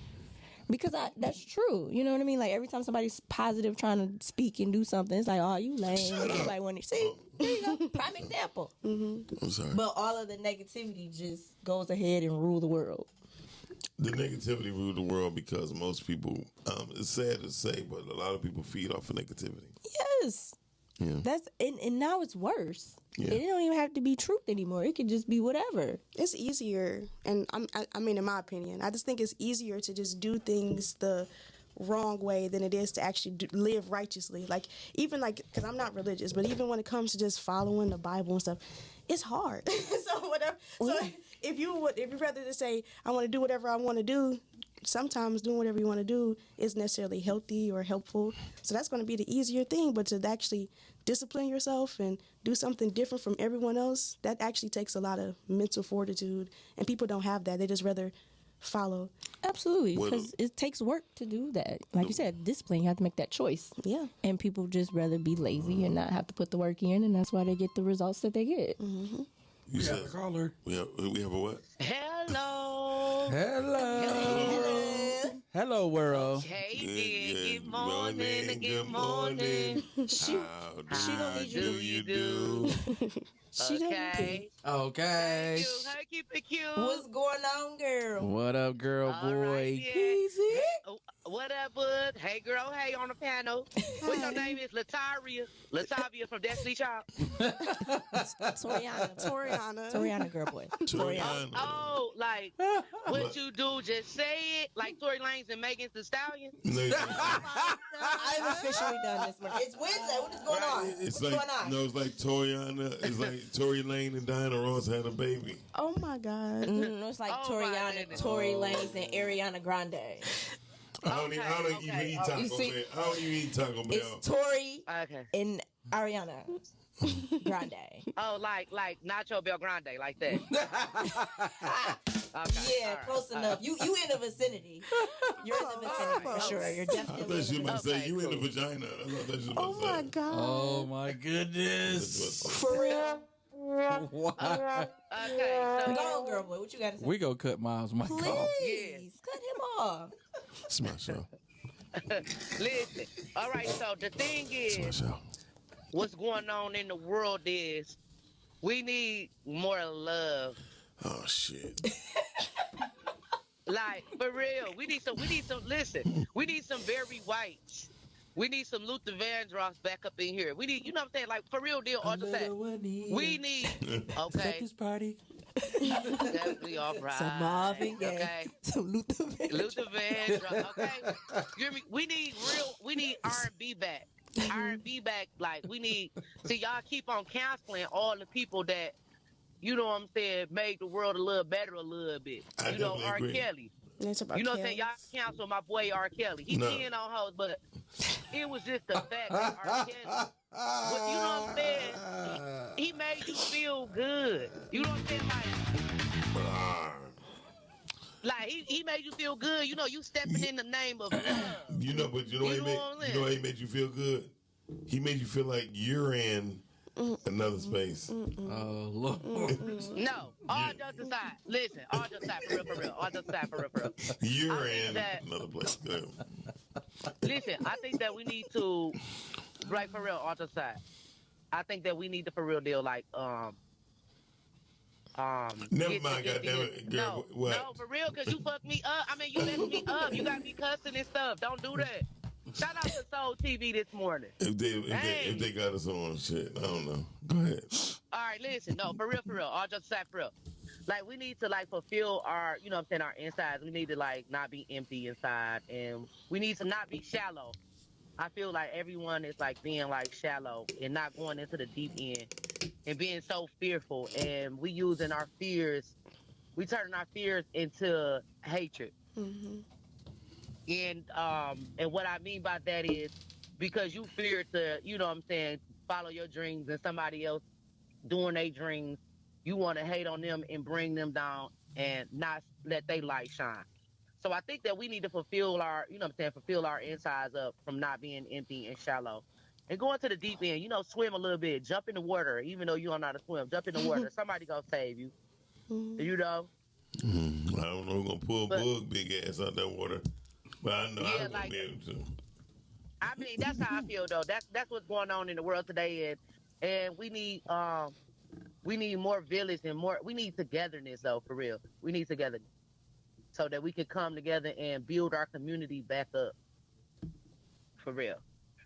Speaker 4: Because that's true. You know what I mean? Like, every time somebody's positive trying to speak and do something, it's like, oh, you lame. Everybody want to see. There you go. Prime example.
Speaker 2: I'm sorry.
Speaker 4: But all of the negativity just goes ahead and rule the world.
Speaker 2: The negativity ruled the world because most people, it's sad to say, but a lot of people feed off of negativity.
Speaker 4: Yes.
Speaker 2: Yeah.
Speaker 4: That's and now it's worse.
Speaker 2: Yeah.
Speaker 4: It don't even have to be truth anymore. It could just be whatever.
Speaker 5: It's easier, and I mean, in my opinion, I just think it's easier to just do things the wrong way than it is to actually live righteously. Like, even because I'm not religious, but even when it comes to just following the Bible and stuff, it's hard. So whatever. So if you rather just say, I want to do whatever I want to do, sometimes doing whatever you want to do isn't necessarily healthy or helpful. So that's going to be the easier thing. But to actually discipline yourself and do something different from everyone else, that actually takes a lot of mental fortitude. And people don't have that. They just rather follow.
Speaker 4: Absolutely, because it takes work to do that. Like you said, discipline, you have to make that choice.
Speaker 5: Yeah.
Speaker 4: And people just rather be lazy and not have to put the work in, and that's why they get the results that they get.
Speaker 5: Mm-hmm.
Speaker 2: You
Speaker 3: have a caller.
Speaker 2: We have a what?
Speaker 7: Hello.
Speaker 3: Hello. Hello, world.
Speaker 7: Hey, good morning. Good morning.
Speaker 2: How do you do?
Speaker 5: She
Speaker 7: Okay.
Speaker 3: Okay.
Speaker 7: Cute. Hey, keep it cute.
Speaker 4: What's going on, girl?
Speaker 3: What up, girl,
Speaker 7: All
Speaker 3: boy?
Speaker 7: right, yeah.
Speaker 3: Easy.
Speaker 7: Oh, what up, bud? Hey, girl. Hey, on the panel. What's your name? Is Latavia from Destiny Child.
Speaker 4: Toriana, girl, boy.
Speaker 2: Toriana.
Speaker 7: Oh, like what you do? Just say it, like Tory Lanez and Megan Thee Stallion.
Speaker 4: I've officially done this one. It's Wednesday. What is going on?
Speaker 2: It's
Speaker 4: What's
Speaker 2: like
Speaker 4: going on?
Speaker 2: no, it's like Toriana. It's like Tory Lane and Diana Ross had a baby.
Speaker 5: Oh my God.
Speaker 4: It's like
Speaker 7: Oh, my goodness.
Speaker 4: Tory Lanez, and Ariana Grande.
Speaker 2: I don't even eat Taco
Speaker 4: You see-
Speaker 2: Bell. I don't even eat Taco Bell.
Speaker 4: It's Tory
Speaker 7: Okay.
Speaker 4: and Ariana Grande.
Speaker 7: Oh, like Nacho Belgrande, like that. Okay.
Speaker 4: Yeah,
Speaker 7: all right,
Speaker 4: close
Speaker 7: all
Speaker 4: enough. You in the vicinity. You're in the vicinity for sure. You're
Speaker 2: I
Speaker 4: definitely.
Speaker 2: thought you were about to say
Speaker 7: Okay,
Speaker 2: you in the
Speaker 7: cool.
Speaker 2: vagina. That's what I thought you were
Speaker 5: Oh
Speaker 2: about to
Speaker 5: my
Speaker 2: say.
Speaker 5: God.
Speaker 3: Oh my goodness.
Speaker 4: For real.
Speaker 3: What?
Speaker 7: Okay,
Speaker 4: Go
Speaker 7: so
Speaker 4: on, girl, boy. What you got to say?
Speaker 3: We gonna cut Miles' mic off.
Speaker 4: Please cut him off.
Speaker 2: It's my show.
Speaker 7: listen. All right, so the thing
Speaker 2: It's my
Speaker 7: is,
Speaker 2: show.
Speaker 7: what's going on in the world is we need more love.
Speaker 2: Oh shit.
Speaker 7: Like, for real. We need some, listen, we need some Barry Whites. We need some Luther Vandross back up in here. We need, you know what I'm saying? Like, for real deal, all the fact. We need, okay,
Speaker 3: this party.
Speaker 7: definitely all right.
Speaker 4: Some Marvin Gaye.
Speaker 7: Okay.
Speaker 4: Some Luther Vandross.
Speaker 7: Luther Vandross, okay? You hear me? We need R&B back. R&B back, like, we need, see, y'all keep on canceling all the people that, you know what I'm saying, made the world a little better a little bit.
Speaker 2: I
Speaker 7: You know,
Speaker 2: definitely
Speaker 7: R.
Speaker 2: agree.
Speaker 7: Kelly.
Speaker 5: It's about
Speaker 7: You know what I'm saying?
Speaker 5: Kelly.
Speaker 7: Y'all cancel my boy R. Kelly. He
Speaker 2: No.
Speaker 7: peeing on hoes, but it was just the fact that R. Kelly, but you know what I'm saying? He made you feel good. You know what I'm saying? Like he made you feel good. You know, you stepping in the name of love.
Speaker 2: You know, but you know
Speaker 7: You
Speaker 2: what
Speaker 7: know what I'm
Speaker 2: you know how he made you feel good? He made you feel like you're in another space.
Speaker 3: Oh Lord.
Speaker 7: No, all jokes aside. Listen, all jokes aside, for real. All jokes aside, for real.
Speaker 2: You're
Speaker 7: I think
Speaker 2: in
Speaker 7: that-
Speaker 2: another place. Go ahead.
Speaker 7: Listen, I think that we need to, like, for real, all jokes aside. I think that we need to, for real deal, like,
Speaker 2: Never
Speaker 7: get
Speaker 2: mind,
Speaker 7: together.
Speaker 2: goddammit, girl. What?
Speaker 7: No, for real, because you fucked me up. I mean, you messed me up. You got me cussing and stuff. Don't do that. Shout out to Soul TV this morning.
Speaker 2: If they got us on shit, I don't know. Go ahead.
Speaker 7: All right, listen. No, for real. All just aside, for real. Like, we need to, like, fulfill our, you know what I'm saying, our insides. We need to, like, not be empty inside. And we need to not be shallow. I feel like everyone is, like, being, like, shallow and not going into the deep end and being so fearful. And we using our fears. We turning our fears into hatred.
Speaker 5: Mm-hmm.
Speaker 7: And what I mean by that is because you fear to, you know what I'm saying, follow your dreams and somebody else doing their dreams, you want to hate on them and bring them down and not let their light shine. So I think that we need to fulfill our, you know what I'm saying, fulfill our insides up from not being empty and shallow. And going to the deep end, you know, swim a little bit, jump in the water, even though you don't know how to swim, jump in the water. Somebody gonna save you, you know?
Speaker 2: I don't know who's gonna pull Bug big ass out that water, but I know I'm gonna be able to.
Speaker 7: I mean, that's how I feel though. That's what's going on in the world today, and we need more village and more. We need togetherness though, for real. We need togetherness so that we can come together and build our community back up, for real.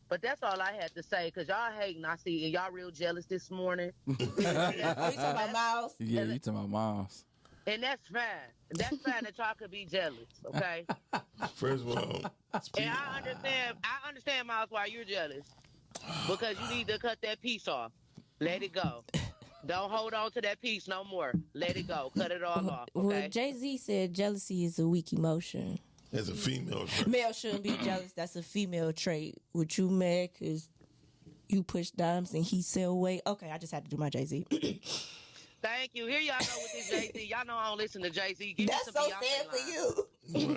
Speaker 7: But that's all I had to say, because y'all hating, I see, and y'all real jealous this morning.
Speaker 4: Are you talking about Miles?
Speaker 3: Yeah, you talking about Miles.
Speaker 7: And that's fine. That's fine that y'all could be jealous, okay?
Speaker 2: First of all,
Speaker 7: And I understand, Miles, why you're jealous. Because you need to cut that piece off. Let it go. Don't hold on to that piece no more. Let it go. Cut it all off, okay?
Speaker 4: Well, Jay-Z said jealousy is a weak emotion.
Speaker 2: as a female,
Speaker 4: Male shouldn't be jealous. That's a female trait. Would you mad because you push dimes and he sell weight? Okay, I just had to do my Jay-Z.
Speaker 7: Thank you. Here y'all go with this Jay-Z. Y'all know I don't listen to Jay-Z. Give
Speaker 4: That's
Speaker 7: me
Speaker 4: so
Speaker 7: some Beyonce
Speaker 4: sad for
Speaker 7: lines.
Speaker 4: you.
Speaker 7: Give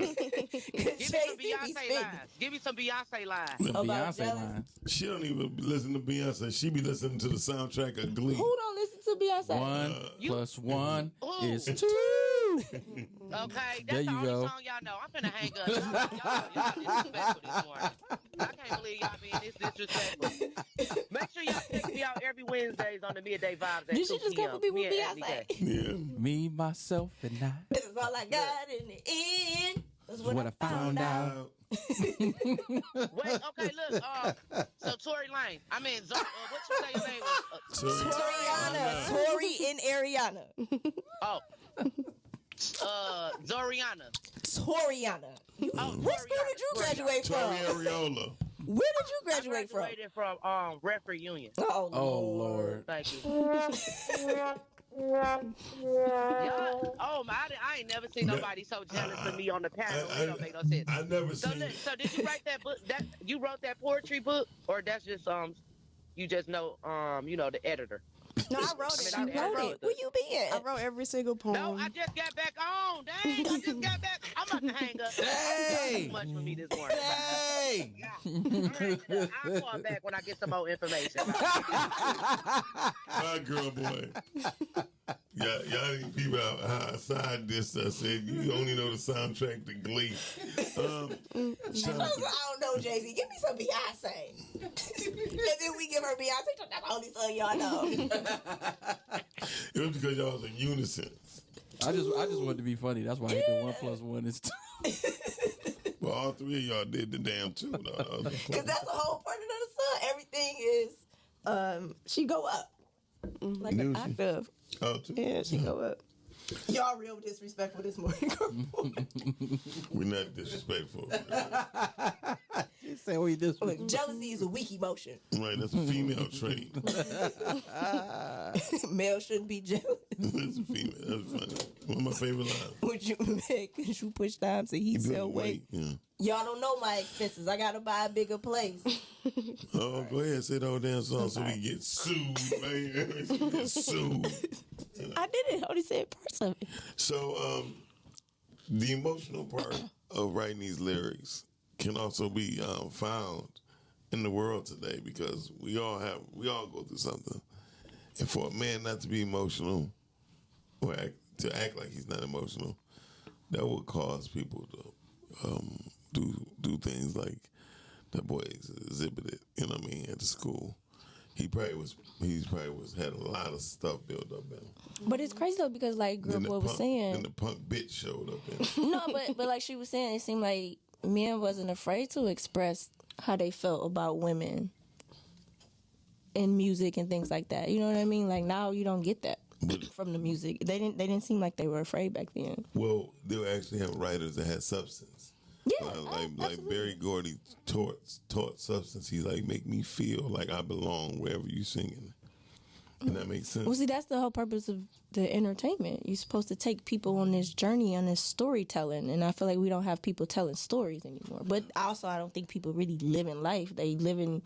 Speaker 7: me some Beyonce lines. Give me some Beyonce lines.
Speaker 4: About
Speaker 3: Beyonce
Speaker 4: jealous?
Speaker 3: lines.
Speaker 2: she don't even listen to Beyonce. She be listening to the soundtrack of Glee.
Speaker 4: Who don't listen to Beyonce?
Speaker 3: 1 plus 1
Speaker 7: Ooh.
Speaker 3: is 2.
Speaker 7: Okay,
Speaker 3: There
Speaker 7: that's the
Speaker 3: you
Speaker 7: only
Speaker 3: go.
Speaker 7: song y'all know. I'm finna hang up. Y'all disrespectful this morning. I can't believe y'all being this disrespectful. Make sure y'all check me out every Wednesdays on the Midday Vibes at
Speaker 4: Did
Speaker 7: 2
Speaker 4: she just
Speaker 7: p.m.
Speaker 4: come for me with
Speaker 7: Me and
Speaker 4: Beyonce?
Speaker 2: Yeah.
Speaker 3: Me, myself, and I.
Speaker 4: This is all I got in the end. That's what I found out.
Speaker 7: Wait, okay, look. So Tory Lane. I mean, what you say your name was?
Speaker 4: Toriana. Tori and Ariana.
Speaker 7: Oh. Zoriana.
Speaker 4: Toriana.
Speaker 7: Oh,
Speaker 4: What school did you graduate
Speaker 2: Tori
Speaker 4: from?
Speaker 2: Areola.
Speaker 4: Where did you graduate from?
Speaker 7: Graduated from Referee Union.
Speaker 4: Oh,
Speaker 3: Oh Lord.
Speaker 7: Thank you. Y'all, I ain't never seen nobody so jealous of me on the panel. It don't make no sense.
Speaker 2: I never
Speaker 7: So,
Speaker 2: seen.
Speaker 7: so did you write that book? That you wrote that poetry book, or that's just you just know the editor.
Speaker 5: No, I wrote it.
Speaker 7: I mean, I
Speaker 4: Wrote
Speaker 7: wrote
Speaker 4: it. Where you been?
Speaker 5: I wrote every single poem.
Speaker 7: No, I just got back on. Dang, I just got back. I'm about to hang up.
Speaker 3: Hey!
Speaker 7: Too much for me this morning.
Speaker 3: Hey!
Speaker 7: Yeah. I'll call back when I get some more information.
Speaker 2: My girl, boy. Y'all didn't peep out how I side this. I said, you only know the soundtrack to Glee. Shout out
Speaker 4: I don't know, Jay-Z. Give me some Beyonce. And then we give her Beyonce. That's the only song y'all know.
Speaker 2: it was because y'all was in unison.
Speaker 3: I just wanted to be funny. That's why I hit the 1 + 1 is 2.
Speaker 2: Well, all three of y'all did the damn two.
Speaker 4: Because that's the whole part of the song. Everything is, she go up. Like an
Speaker 2: Music.
Speaker 4: octave.
Speaker 2: Oh, two?
Speaker 4: Yeah, she go up. Y'all real disrespectful this morning.
Speaker 2: We're not disrespectful.
Speaker 3: You say we this.
Speaker 4: Look, jealousy is a weak emotion.
Speaker 2: Right, that's a female trait.
Speaker 4: Male shouldn't be jealous.
Speaker 2: That's a female. That's funny. One of my favorite lines.
Speaker 4: Would you make? Cause you push times and he sell weight.
Speaker 2: Yeah.
Speaker 4: Y'all don't know my expenses. I gotta buy a bigger place.
Speaker 2: Oh, go ahead, say the whole damn song so we get sued, man. We get sued.
Speaker 4: I didn't. I only said parts of it.
Speaker 2: So, the emotional part of writing these lyrics can also be found in the world today because we all go through something, and for a man not to be emotional or to act like he's not emotional, that would cause people to do things like that boy exhibited. You know what I mean? At the school, he probably was had a lot of stuff built up in him.
Speaker 4: But it's crazy though because like Girl Boy was saying.
Speaker 2: Then the punk bitch showed up in him.
Speaker 4: No, but like she was saying, it seemed like men wasn't afraid to express how they felt about women in music and things like that. You know what I mean? Like now you don't get that from the music. They didn't seem like they were afraid back then.
Speaker 2: Well, they would actually have writers that had substance.
Speaker 4: Yeah,
Speaker 2: like Barry Gordy taught substance. He's like, make me feel like I belong wherever you singing. And that makes sense.
Speaker 4: Well, see, that's the whole purpose of the entertainment. You're supposed to take people on this journey, on this storytelling, and I feel like we don't have people telling stories anymore. But also, I don't think people really live in life. They live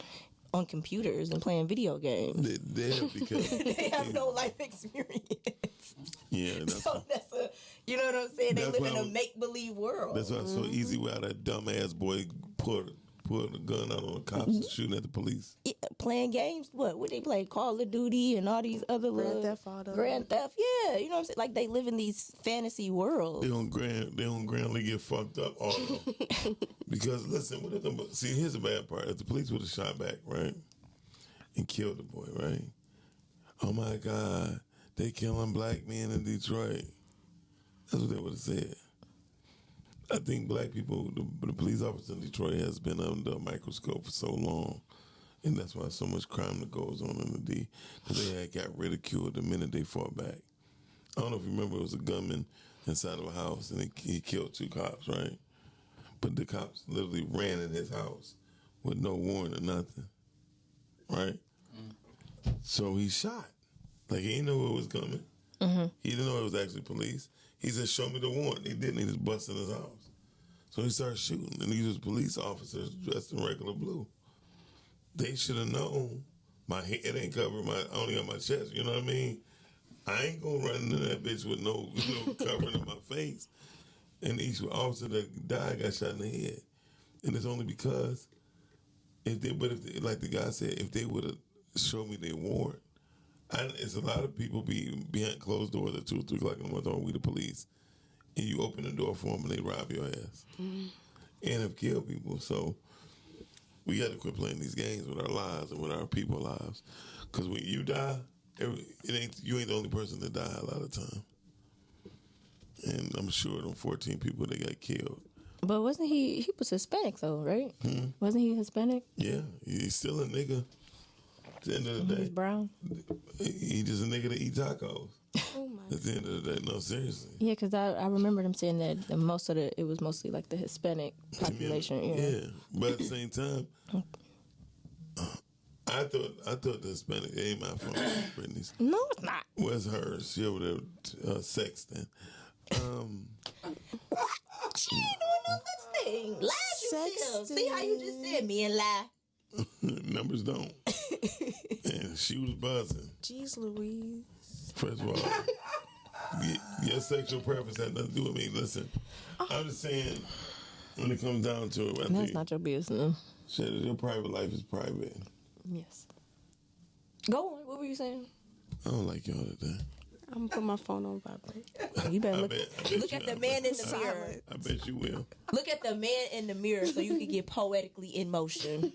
Speaker 4: on computers and playing video games.
Speaker 2: They have because
Speaker 4: They have no life experience.
Speaker 2: yeah,
Speaker 4: So that's a, you know what I'm saying? They
Speaker 2: That's
Speaker 4: live in
Speaker 2: why
Speaker 4: a make-believe world.
Speaker 2: that's why it's so easy without that dumbass boy pulled a gun out on the cops and shooting at the police.
Speaker 4: Yeah, playing games, what they play? Call of Duty and all these other
Speaker 5: Grand Theft Auto.
Speaker 4: Grand Theft, yeah. You know what I'm saying? Like they live in these fantasy worlds.
Speaker 2: They don't grandly get fucked up all of them. Because listen, see, here's the bad part. If the police would have shot back, right, and killed the boy, right? Oh my God, they killing black men in Detroit. That's what they would have said. I think black people, the police officer in Detroit has been under a microscope for so long. And that's why so much crime that goes on in the D. Because they had got ridiculed the minute they fought back. I don't know if you remember, it was a gunman inside of a house and he killed 2 cops, right? But the cops literally ran in his house with no warrant or nothing, right? So he shot. Like, he didn't know who was coming. He didn't know it was actually police. He said, show me the warrant. He didn't. He just busted his house. So he started shooting. And these was police officers dressed in regular blue. They should have known my head ain't covered. I only got my chest. You know what I mean? I ain't going to run into that bitch with no covering in my face. And each officer that died got shot in the head. And it's only because, if they, like the guy said, if they would have showed me their warrant, it's a lot of people be behind closed doors at 2 or 3 o'clock in the morning. We the police, and you open the door for them and they rob your ass and have killed people. So we got to quit playing these games with our lives and with our people's lives. Because when you die, you ain't the only person that die a lot of time. And I'm sure them 14 people that got killed.
Speaker 4: But wasn't he was Hispanic though, right? Wasn't he Hispanic?
Speaker 2: Yeah, he's still a nigga. At the end of the day,
Speaker 4: He's brown.
Speaker 2: he just a nigga that eat tacos.
Speaker 5: Oh my.
Speaker 2: At the end of the day, no, seriously.
Speaker 4: Yeah, because I remember them saying that it was mostly like the Hispanic population.
Speaker 2: Yeah, but at the same time, I thought the Hispanic ain't my phone, Brittany's.
Speaker 4: No, it's not.
Speaker 2: Where's hers? She over there sexting.
Speaker 4: She ain't doing no such thing. Lie yourself. See how you just said me and lie.
Speaker 2: Numbers don't. And she was buzzing.
Speaker 5: Jeez Louise.
Speaker 2: First of all, your sexual preference had nothing to do with me. Listen, I'm just saying, when it comes down to it,
Speaker 4: That's not your business.
Speaker 2: shit, your private life is private.
Speaker 4: Yes. Go on. What were you saying?
Speaker 2: I don't like y'all today.
Speaker 5: I'm gonna put my phone on vibrate.
Speaker 4: You better
Speaker 2: I
Speaker 4: look
Speaker 2: bet
Speaker 4: at
Speaker 2: you-
Speaker 4: the man in the mirror.
Speaker 2: I bet you will.
Speaker 4: Look at the man in the mirror so you can get poetically in motion.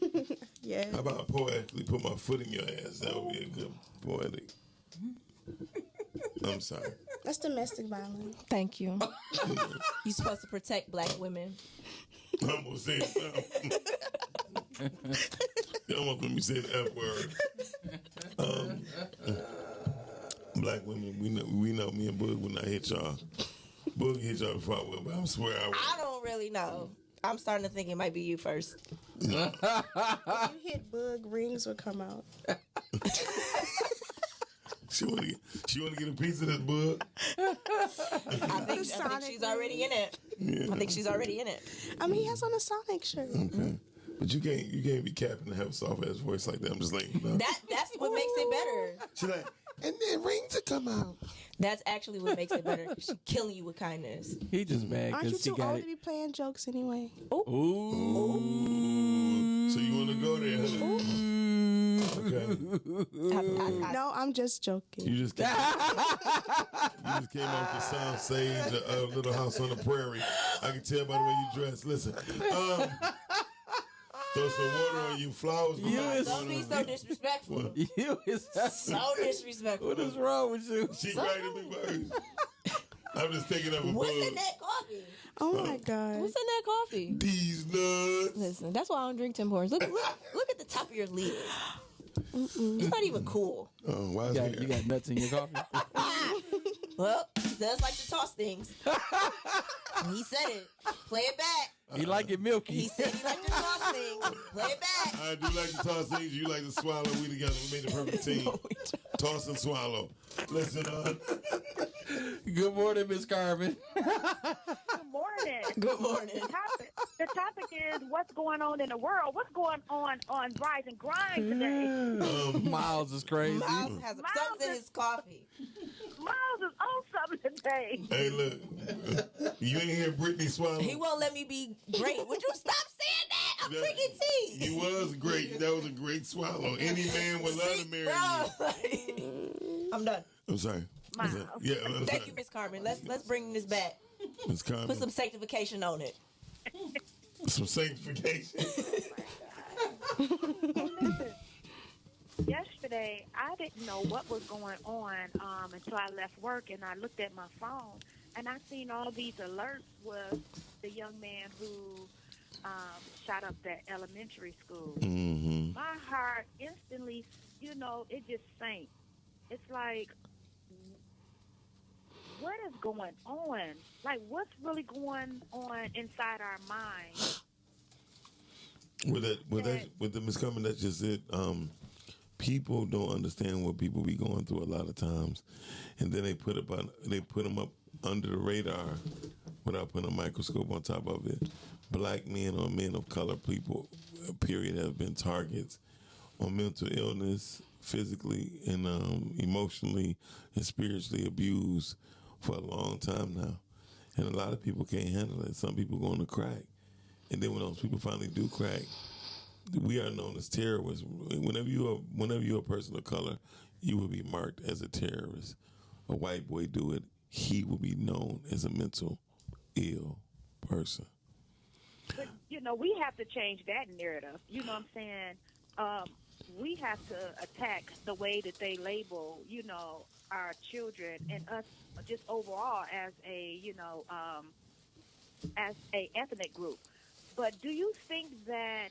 Speaker 5: Yeah.
Speaker 2: How about I poetically put my foot in your ass? That would be a good poetic. I'm sorry.
Speaker 5: That's domestic violence.
Speaker 4: Thank you. You're supposed to protect black women.
Speaker 2: I almost said something. You almost made me say the F word. Black women, we know me and Boog will not hit y'all. Boog hit y'all before I will, but I swear I will.
Speaker 4: I don't really know. I'm starting to think it might be you first.
Speaker 5: If you hit bug, rings will come out.
Speaker 2: She want to get a piece of this Boog.
Speaker 4: I think she's already in it.
Speaker 2: Yeah.
Speaker 4: I think she's already in it.
Speaker 5: I mean, he has on a Sonic shirt.
Speaker 2: Okay. But you can't be capping to have a soft ass voice like that. I'm just letting you know.
Speaker 4: That's what makes it better.
Speaker 2: She like, and then rings will come out.
Speaker 4: That's actually what makes it better. She's killing you with kindness.
Speaker 3: He just mad
Speaker 5: Aren't you
Speaker 3: because she
Speaker 5: too
Speaker 3: got
Speaker 5: old to
Speaker 3: it.
Speaker 5: be playing jokes anyway?
Speaker 3: Ooh.
Speaker 2: So you want to go there? Huh? Okay.
Speaker 5: No, I'm just joking.
Speaker 2: You just came off the sound stage of Little House on the Prairie. I can tell by the way you dress. Listen, throw some water on you. Flowers.
Speaker 4: Don't be so disrespectful.
Speaker 3: You is
Speaker 4: So disrespectful.
Speaker 3: what is wrong with you?
Speaker 2: She right in big birds. I'm just taking up a
Speaker 4: What's
Speaker 2: bug.
Speaker 4: in that coffee?
Speaker 5: Oh my God.
Speaker 4: What's in that coffee?
Speaker 2: These nuts.
Speaker 4: Listen, that's why I don't drink Tim Hortons. Look at the top of your lid. It's not even cool.
Speaker 2: Oh, why is
Speaker 3: You got nuts in your coffee?
Speaker 4: Well, he does like to toss things. He said it. Play it back.
Speaker 3: He like it milky.
Speaker 4: He said he liked to toss things. Play it back.
Speaker 2: I do like to toss things. You like to swallow. We together. We made the perfect team. Toss and swallow. Listen,
Speaker 3: Good morning, Miss Carmen.
Speaker 6: Good morning.
Speaker 4: Good morning.
Speaker 6: The topic is what's going on in the world. What's going on Rise and Grind today?
Speaker 3: Miles is crazy.
Speaker 4: Miles has something in his coffee.
Speaker 6: Miles is on something today.
Speaker 2: hey, look. You ain't hear Brittany swallow.
Speaker 4: He won't let me be great. Would you stop saying that? I'm drinking tea.
Speaker 2: You was great. That was a great swallow. Any man would love to marry you.
Speaker 4: I'm done.
Speaker 2: I'm sorry.
Speaker 6: Miles.
Speaker 2: Yeah, I'm
Speaker 4: Thank
Speaker 2: sorry.
Speaker 4: you, Miss Carmen. Let's bring this back.
Speaker 2: Miss Carmen.
Speaker 4: Put some sanctification on it.
Speaker 2: Some sanctification.
Speaker 6: Listen, yesterday I didn't know what was going on until I left work and I looked at my phone and I seen all these alerts with the young man who shot up that elementary school.
Speaker 2: Mm-hmm.
Speaker 6: My heart instantly, it just sank. It's like, what is going on? Like, what's really going on inside our minds?
Speaker 2: With the Miss Carmen, that's just it. People don't understand what people be going through a lot of times, and then they put them up under the radar without putting a microscope on top of it. Black men or men of color, people, period, have been targets on mental illness, physically and emotionally and spiritually abused for a long time now, and a lot of people can't handle it. Some people going to crack. And then when those people finally do crack, we are known as terrorists. Whenever you're a person of color, you will be marked as a terrorist. A white boy do it, he will be known as a mental ill person.
Speaker 8: But, we have to change that narrative. You know what I'm saying? We have to attack the way that they label, our children and us just overall as as a ethnic group. But do you think that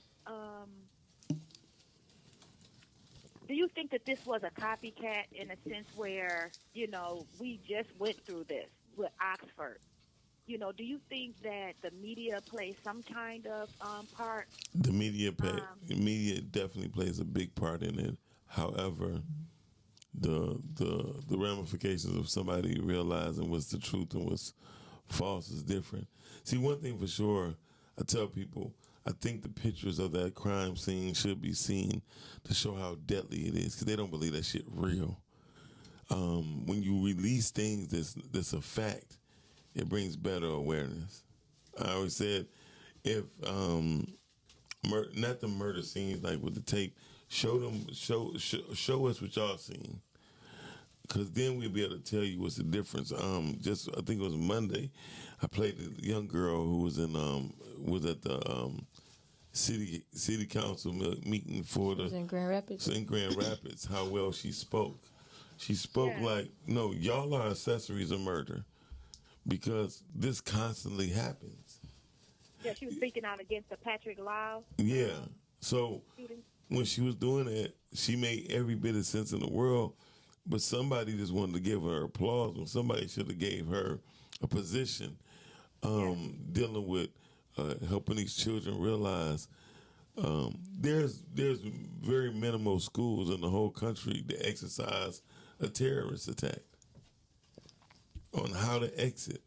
Speaker 8: this was a copycat in a sense where, we just went through this with Oxford? Do you think that the media plays some kind of part?
Speaker 2: The media definitely plays a big part in it. However, the ramifications of somebody realizing what's the truth and what's false is different. See, one thing for sure, I tell people, I think the pictures of that crime scene should be seen to show how deadly it is, because they don't believe that shit real. When you release things that's a fact, it brings better awareness. I always said, if not the murder scenes like with the tape, show us what y'all seen, because then we'll be able to tell you what's the difference. I think it was Monday, I played a young girl who was at the city council meeting for the
Speaker 4: in Grand Rapids.
Speaker 2: in Grand Rapids. How well she spoke. She spoke like, no, y'all are accessories of murder, because this constantly happens.
Speaker 8: Yeah, she was speaking out against the Patrick Lyle.
Speaker 2: Yeah. So when she was doing that, she made every bit of sense in the world, but somebody just wanted to give her applause when somebody should have gave her a position dealing with helping these children realize there's very minimal schools in the whole country that exercise a terrorist attack on how to exit.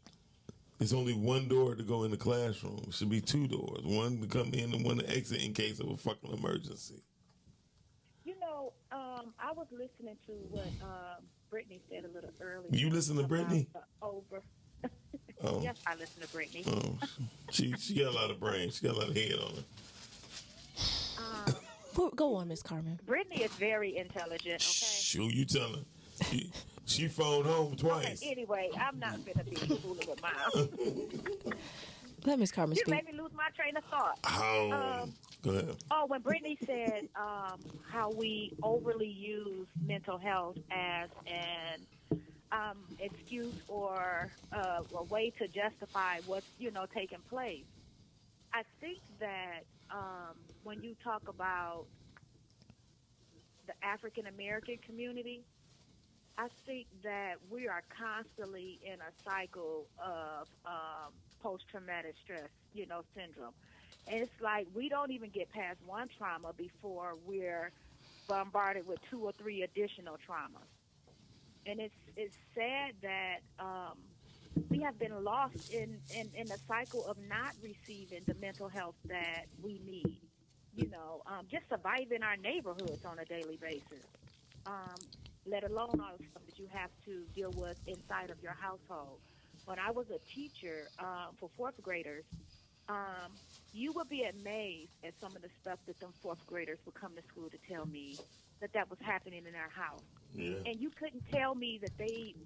Speaker 2: There's only one door to go in the classroom. It should be two doors, one to come in and one to exit in case of a fucking emergency.
Speaker 8: I was listening to what Brittany said a little earlier.
Speaker 2: You listen to Brittany?
Speaker 8: Yes, I listen to Brittany.
Speaker 2: Oh, she got a lot of brain. She got a lot of head on her.
Speaker 4: Go on, Miss Carmen.
Speaker 8: Brittany is very intelligent. Okay.
Speaker 2: Shoot, you tell her. She phoned home twice.
Speaker 8: Okay, anyway, I'm not gonna be fooling with mine.
Speaker 4: Let Miss Carmen
Speaker 8: You
Speaker 4: speak.
Speaker 8: made me lose my train of thought.
Speaker 2: Go ahead.
Speaker 8: Oh, when Brittany said how we overly use mental health as an excuse or a way to justify what's taking place, I think that when you talk about the African American community, I think that we are constantly in a cycle of post-traumatic stress, syndrome. And it's like we don't even get past one trauma before we're bombarded with 2 or 3 additional traumas. And it's sad that we have been lost in a cycle of not receiving the mental health that we need. Just surviving our neighborhoods on a daily basis, let alone all the stuff that you have to deal with inside of your household. When I was a teacher for 4th graders, you would be amazed at some of the stuff that them 4th graders would come to school to tell me that was happening in our house.
Speaker 2: Yeah.
Speaker 8: And you couldn't tell me that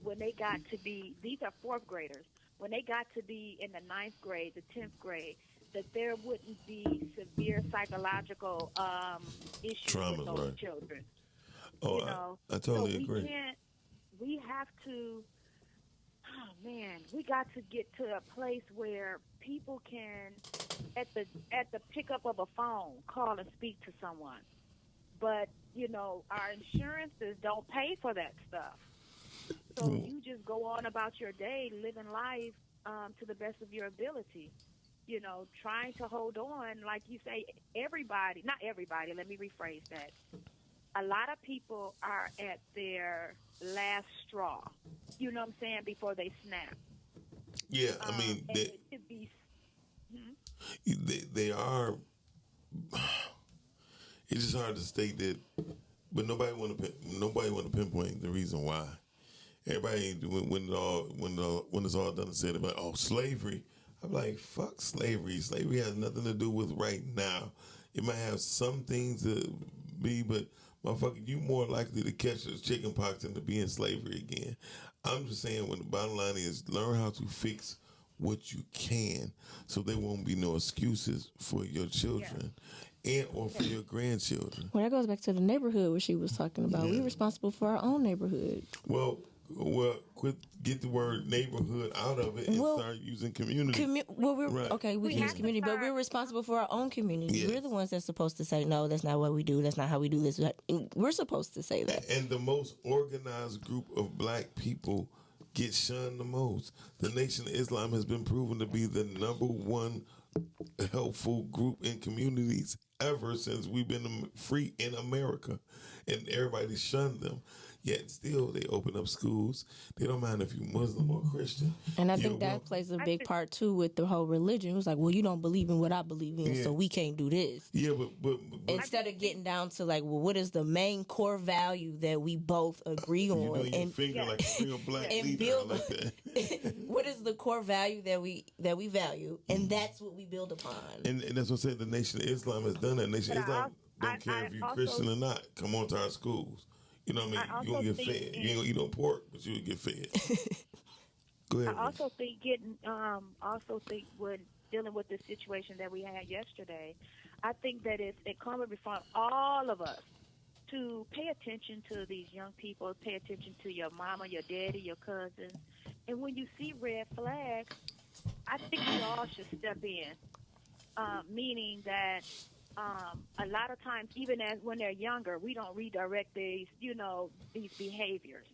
Speaker 8: when they got to be, these are 4th graders, when they got to be in the 9th grade, the 10th grade, that there wouldn't be severe psychological issues with those children.
Speaker 2: Oh, I totally agree.
Speaker 8: We have to, we got to get to a place where people can, at the pickup of a phone, call and speak to someone. But, our insurances don't pay for that stuff. So you just go on about your day, living life to the best of your ability. Trying to hold on, like you say, not everybody, let me rephrase that. A lot of people are at their last straw, you know what I'm saying, before they snap.
Speaker 2: Yeah, I mean, they are, it's just hard to state that, but nobody want to pinpoint the reason why. Everybody, when it's all done and said about, slavery, I'm like, fuck slavery. Slavery has nothing to do with right now. It might have some things to be, but motherfucker, you more likely to catch the chicken pox than to be in slavery again. I'm just saying, when the bottom line is learn how to fix what you can, so there won't be no excuses for your children and or for your grandchildren.
Speaker 4: Well, that goes back to the neighborhood where she was talking about.
Speaker 2: Yeah.
Speaker 4: We're responsible for our own neighborhood.
Speaker 2: Well, get the word neighborhood out of it and start using community.
Speaker 4: Okay, we use community, but we're responsible for our own community.
Speaker 2: Yes.
Speaker 4: We're the ones that's supposed to say, no, that's not what we do. That's not how we do this. We're supposed to say that.
Speaker 2: And the most organized group of black people get shunned the most. The Nation of Islam has been proven to be the number one helpful group in communities ever since we've been free in America, and everybody shunned them. Yet still, they open up schools. They don't mind if you're Muslim or Christian.
Speaker 4: And I think that plays a big part too with the whole religion. It was like, well, you don't believe in what I believe in, so we can't do this.
Speaker 2: Yeah, but
Speaker 4: instead of getting down to like, well, what is the main core value that we both agree on?
Speaker 2: You're doing your finger like a real black
Speaker 4: and
Speaker 2: leader.
Speaker 4: build,
Speaker 2: I like that.
Speaker 4: what is the core value that we value, and that's what we build upon.
Speaker 2: And that's what I said. The Nation of Islam has done that. Nation of Islam don't care if you're Christian or not. Come on to our schools. You know what I mean? You're going to get fed. You ain't going to eat no pork, but you'll get fed. Go ahead.
Speaker 8: I also think when dealing with the situation that we had yesterday, I think that it's incumbent upon all of us to pay attention to these young people, pay attention to your mama, your daddy, your cousins. And when you see red flags, I think we all should step in, meaning that a lot of times, even when they're younger, we don't redirect these behaviors.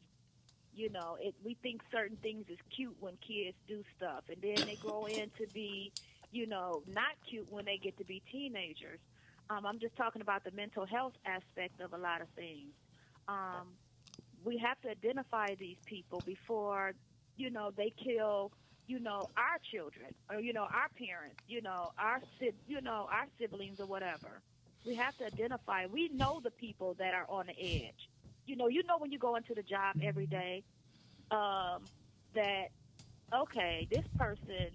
Speaker 8: We think certain things is cute when kids do stuff, and then they grow into be, not cute when they get to be teenagers. I'm just talking about the mental health aspect of a lot of things. We have to identify these people before, they kill our children or, our parents, our siblings or whatever. We have to identify. We know the people that are on the edge. When you go into the job every day, that, okay, this person,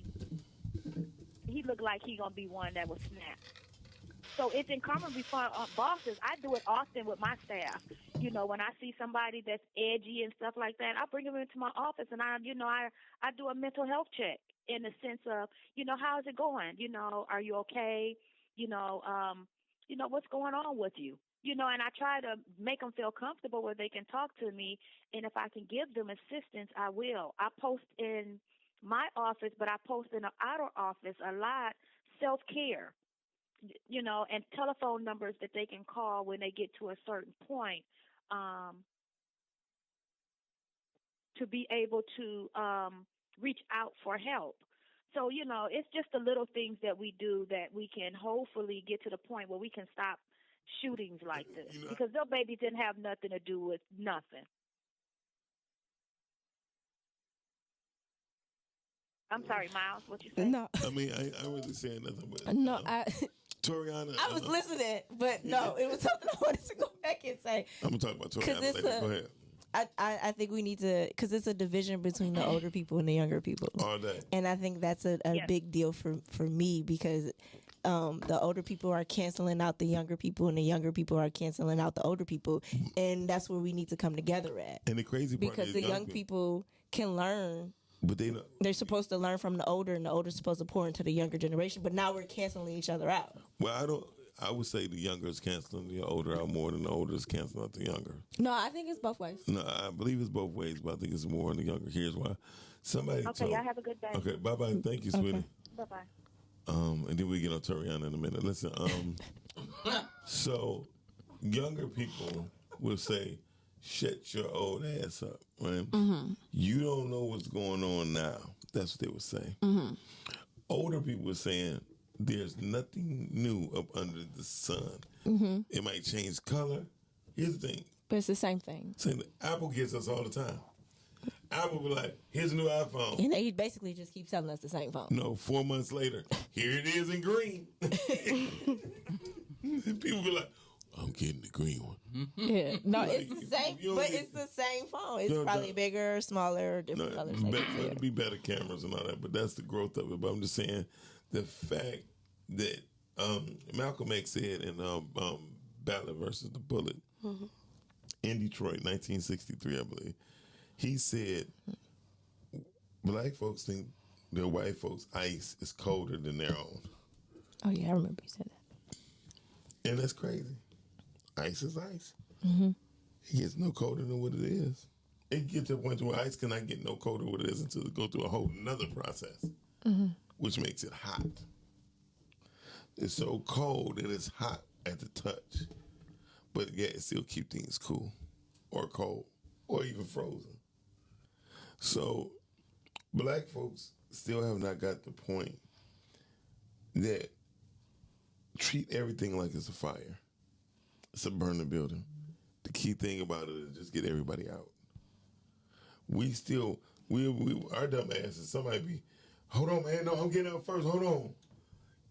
Speaker 8: he looked like he going to be one that will snap. So it's incumbent upon bosses. I do it often with my staff. When I see somebody that's edgy and stuff like that, I bring them into my office and I do a mental health check in the sense of, how is it going? Are you okay? What's going on with you? And I try to make them feel comfortable where they can talk to me. And if I can give them assistance, I will. I post in my office, but I post in the outer office a lot, self-care. And telephone numbers that they can call when they get to a certain point, to be able to reach out for help. So, it's just the little things that we do that we can hopefully get to the point where we can stop shootings like this. Because their babies didn't have nothing to do with nothing. I'm sorry, Miles, what you say?
Speaker 4: No.
Speaker 2: I mean, I wasn't saying nothing. But,
Speaker 4: no,
Speaker 2: Toriana.
Speaker 4: I was listening, but no, it was something I wanted to go back and say.
Speaker 2: I'm going to talk about Toriana later. Go ahead.
Speaker 4: I think we need to, because it's a division between the older people and the younger people.
Speaker 2: All day.
Speaker 4: And I think that's a big deal for me, because the older people are canceling out the younger people, and the younger people are canceling out the older people. And that's where we need to come together at.
Speaker 2: And the crazy part
Speaker 4: because
Speaker 2: is
Speaker 4: the young people can learn.
Speaker 2: But
Speaker 4: they're supposed to learn from the older, and the older is supposed to pour into the younger generation. But now we're canceling each other out.
Speaker 2: Well, I would say the younger is canceling the older out more than the older is canceling out the younger.
Speaker 4: No, I think it's both ways.
Speaker 2: No, I believe it's both ways, but I think it's more in the younger. Here's why. Somebody
Speaker 8: Okay, y'all have a good day.
Speaker 2: Okay, bye-bye. Thank you, sweetie.
Speaker 8: Bye-bye.
Speaker 2: And then we get on Toriana in a minute. Listen, so younger people will say, shut your old ass up, right? Mm-hmm. You don't know what's going on now. That's what they would say. Mm-hmm. Older people were saying, there's nothing new up under the sun. Mm-hmm. It might change color. Here's the thing.
Speaker 4: But it's the same thing.
Speaker 2: Same thing. Apple gets us all the time. Apple be like, here's a new iPhone.
Speaker 4: And they basically just keep telling us the same phone.
Speaker 2: No, 4 months later, here it is in green. People be like, I'm getting the green one.
Speaker 4: Yeah. No, it's the same, but it's the same phone. It's probably bigger, smaller, different colors.
Speaker 2: It'll be better cameras and all that, but that's the growth of it. But I'm just saying the fact that Malcolm X said in Ballot versus the Bullet in Detroit, 1963, I believe, he said, black folks think the white folks' ice is colder than their own.
Speaker 4: Oh yeah, I remember you said that.
Speaker 2: And that's crazy. Ice is ice. Mm-hmm. It gets no colder than what it is. It gets to the point where ice cannot get no colder than what it is until it go through a whole nother process, which makes it hot. It's so cold that it's hot at the touch, but yet it still keep things cool or cold or even frozen. So black folks still have not got the point that treat everything like it's a fire. It's a burning building. The key thing about it is just get everybody out. We still, our dumb asses, somebody be, hold on, man, no, I'm getting out first, hold on.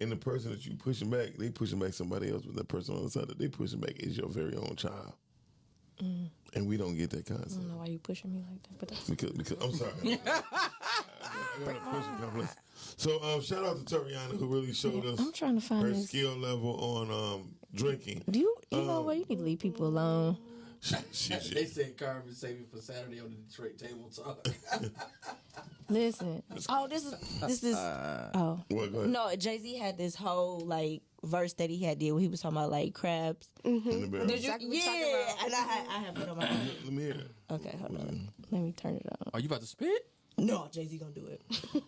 Speaker 2: And the person that you pushing back, they pushing back somebody else, but that person on the side that they pushing back is your very own child. And we don't get that concept.
Speaker 4: I don't know why you pushing me like that, but that's...
Speaker 2: Because I'm sorry. I got a pushing complex. So shout out to Toriana who really showed us
Speaker 4: I'm trying to find
Speaker 2: her
Speaker 4: this.
Speaker 2: skill level on drinking.
Speaker 4: Do you know what? You need to leave people alone.
Speaker 3: They said Carmen saving for Saturday on the Detroit Table Talk.
Speaker 4: Listen. Oh, this is. Oh.
Speaker 2: What, go ahead.
Speaker 4: No, Jay-Z had this whole like verse that he had did where he was talking about like crabs.
Speaker 2: In the barrel.
Speaker 4: Did you? Yeah, and I have it on my phone.
Speaker 2: Let me hear it.
Speaker 4: Okay, hold on. Let me turn it on.
Speaker 3: Are you about to spit?
Speaker 4: No, Jay-Z gonna do it.
Speaker 9: We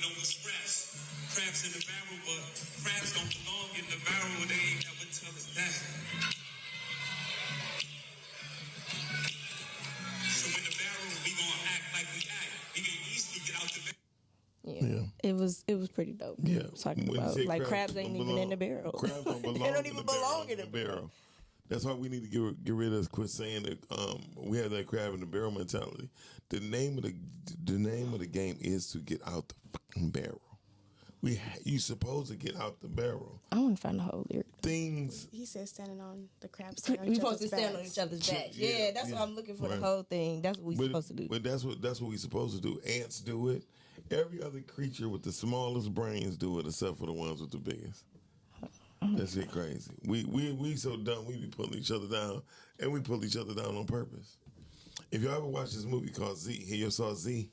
Speaker 9: know what's crabs. Crabs in the barrel, but crabs don't belong in the barrel. They ain't never tell us that. So in the barrel, we gonna act like we act. We can easily get out the barrel.
Speaker 4: Yeah. It was pretty dope.
Speaker 2: Yeah.
Speaker 4: Talking
Speaker 2: When you
Speaker 4: about
Speaker 2: say
Speaker 4: like crabs ain't even in the barrel.
Speaker 2: Crabs don't belong
Speaker 4: They don't
Speaker 2: in
Speaker 4: even
Speaker 2: the
Speaker 4: belong
Speaker 2: barrel,
Speaker 4: in the
Speaker 2: barrel. That's why we need to get rid of quit saying that we have that crab in the barrel mentality. The name of the game is to get out the fucking barrel. You supposed to get out the barrel.
Speaker 4: I want to find the whole lyric.
Speaker 2: Things.
Speaker 5: He said standing on the crabs.
Speaker 4: We supposed to stand on each other's back. Yeah, that's what I'm looking for. Right. The whole thing. That's what we supposed to do.
Speaker 2: But that's what we supposed to do. Ants do it. Every other creature with the smallest brains do it, except for the ones with the biggest. That shit crazy. We so dumb. We be pulling each other down, and we pull each other down on purpose. If you ever watch this movie called Z, here you saw Z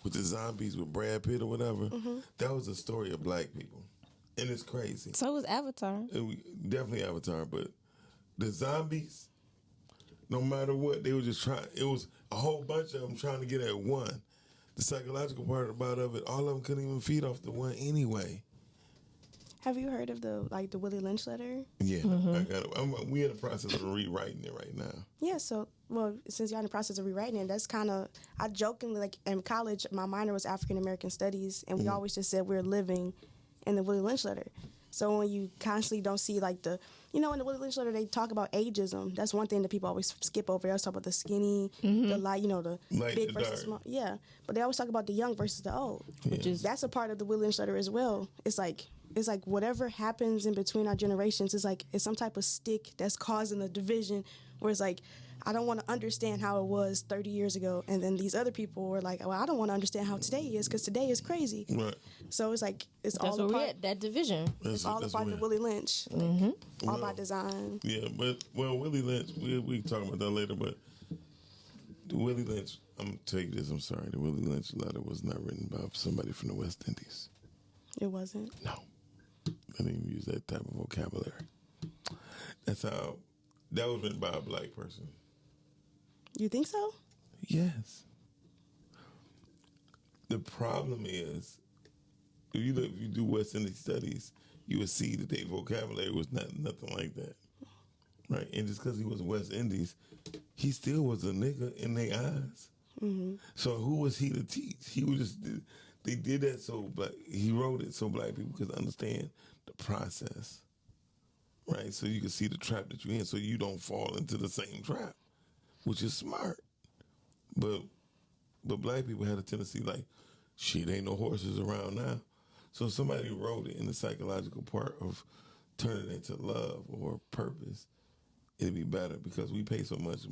Speaker 2: with the zombies with Brad Pitt or whatever. That was a story of black people, and it's crazy.
Speaker 4: So was Avatar.
Speaker 2: Definitely Avatar, but the zombies, no matter what, they were just trying. It was a whole bunch of them trying to get at one. The psychological part about it, all of them couldn't even feed off the one anyway.
Speaker 5: Have you heard of the Willie Lynch letter?
Speaker 2: Yeah, I got it. We in the process of rewriting it right now.
Speaker 5: Yeah, so since you're in the process of rewriting it, that's kind of I jokingly like in college, my minor was African American Studies, and we always just said we're living in the Willie Lynch letter. So when you constantly don't see like in the Willie Lynch letter they talk about ageism. That's one thing that people always skip over. They always talk about the skinny, the light, the
Speaker 2: light,
Speaker 5: big
Speaker 2: the
Speaker 5: versus
Speaker 2: dark.
Speaker 5: small. Yeah, but they always talk about the young versus the old, which is that's a part of the Willie Lynch letter as well. It's like whatever happens in between our generations is like it's some type of stick that's causing a division where it's like I don't want to understand how it was 30 years ago, and then these other people were like, well, I don't want to understand how today is because today is crazy.
Speaker 2: Right.
Speaker 5: So it's like it's
Speaker 4: That's
Speaker 5: all
Speaker 4: what
Speaker 5: a
Speaker 4: we
Speaker 5: part.
Speaker 4: had, that division.
Speaker 5: It's all a part of Willie Lynch. All by design.
Speaker 2: Yeah, but Willie Lynch, we can talk about that later. But the Willie Lynch, I'm gonna tell you this. I'm sorry, the Willie Lynch letter was not written by somebody from the West Indies.
Speaker 5: It wasn't.
Speaker 2: No, I didn't even use that type of vocabulary. That was written by a black person.
Speaker 5: You think so?
Speaker 2: Yes. The problem is, if you do West Indian studies, you would see that their vocabulary was nothing like that, right? And just because he was West Indies, he still was a nigga in their eyes. So who was he to teach? He was just they did that so black. He wrote it so black people could understand the process, right? So you can see the trap that you're in, so you don't fall into the same trap, which is smart. But black people had a tendency like, shit, ain't no horses around now. So somebody wrote it in the psychological part of turning it into love or purpose, it'd be better because we pay so much.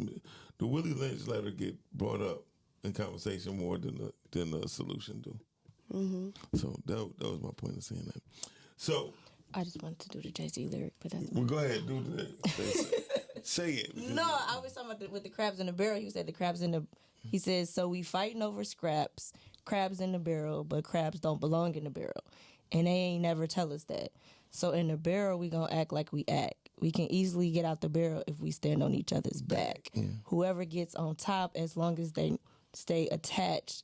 Speaker 2: The Willie Lynch letter get brought up in conversation more than the solution do. So that was my point of saying that. So
Speaker 4: I just wanted to do the Jay-Z lyric, but that's
Speaker 2: well, go ahead, do that. Say it.
Speaker 4: No, I was talking about with the crabs in the barrel. He said the crabs in the. He says, so we fighting over scraps. crabs in the barrel, but crabs don't belong in the barrel. And they ain't never tell us that. So in the barrel, we gonna act like we act. We can easily get out the barrel if we stand on each other's back. Yeah. Whoever gets on top, as long as they stay attached,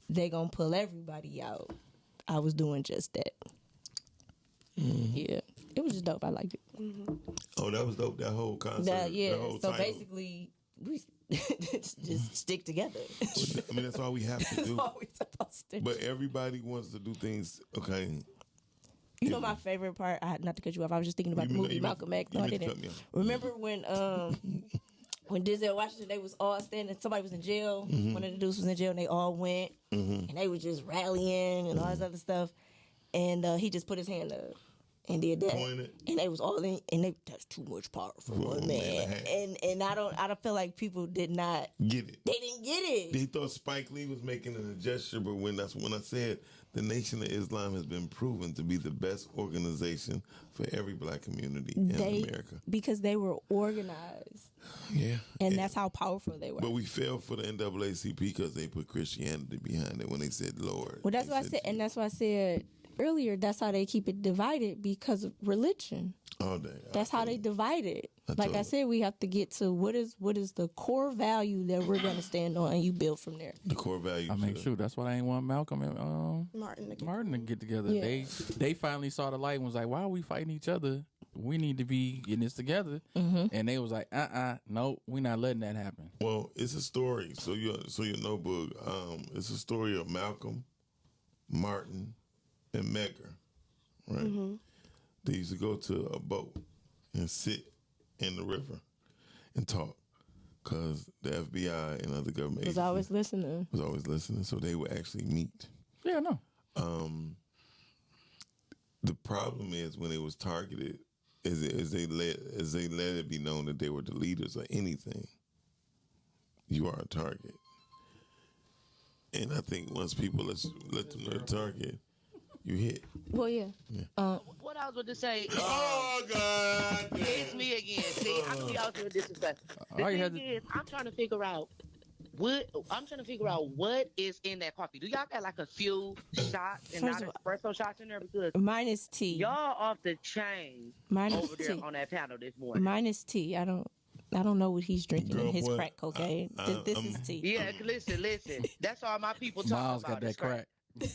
Speaker 4: they gonna pull everybody out. I was doing just that. Yeah, it was just dope. I liked it.
Speaker 2: Oh, that was dope. That whole concept.
Speaker 4: Yeah.
Speaker 2: The whole
Speaker 4: So
Speaker 2: title.
Speaker 4: basically, we just stick together.
Speaker 2: I mean, that's all we have to do.
Speaker 4: That's all we supposed to do.
Speaker 2: But everybody wants to do things. Okay.
Speaker 4: You know my favorite part? Not to cut you off. I was just thinking about the movie Malcolm X. No, I didn't. Remember when Denzel Washington, they was all standing. Somebody was in jail. One of the dudes was in jail, and they all went, and they were just rallying and all this other stuff. And he just put his hand up and did that.
Speaker 2: Pointed.
Speaker 4: And they was all in, and that's too much power for one man. And I don't feel like people did not
Speaker 2: get it.
Speaker 4: They didn't get it.
Speaker 2: They thought Spike Lee was making a gesture, but when I said the Nation of Islam has been proven to be the best organization for every black community in America.
Speaker 4: Because they were organized.
Speaker 2: Yeah.
Speaker 4: And that's how powerful they were.
Speaker 2: But we failed for the NAACP because they put Christianity behind it when they said Lord.
Speaker 4: Well, that's what I said. And that's why I said earlier, that's how they keep it divided, because of religion.
Speaker 2: All day.
Speaker 4: That's how they divide it. Like I said, we have to get to what is the core value that we're going to stand on, and you build from there.
Speaker 2: The core value.
Speaker 3: I mean, shoot, that's why I ain't want Malcolm and Martin to get together.
Speaker 4: Yeah.
Speaker 3: They finally saw the light and was like, why are we fighting each other? We need to be getting this together. And they was like, no, we're not letting that happen.
Speaker 2: Well, it's a story. So your notebook, it's a story of Malcolm, Martin, and Medgar, right? They used to go to a boat and sit in the river and talk, because the FBI and other government
Speaker 4: was always listening.
Speaker 2: So they would actually meet.
Speaker 3: Yeah, no.
Speaker 2: The problem is when it was targeted, is they let it be known that they were the leaders of anything, you are a target. And I think once people let them know the target, you hit.
Speaker 4: Well, yeah.
Speaker 7: What I was going to say.
Speaker 2: Oh, God.
Speaker 7: It's me again. See, I can be out here disrespectful. The thing is, I'm trying to figure out what is in that coffee. Do y'all got like a few shots and not espresso shots in there? Because
Speaker 4: mine is tea.
Speaker 7: Y'all off the chain over there on that panel this morning.
Speaker 4: Mine is tea. I don't know what he's drinking in his crack cocaine. This is tea.
Speaker 7: Yeah, listen. That's all my people talk
Speaker 3: Miles
Speaker 7: about.
Speaker 3: Got that crack.
Speaker 4: He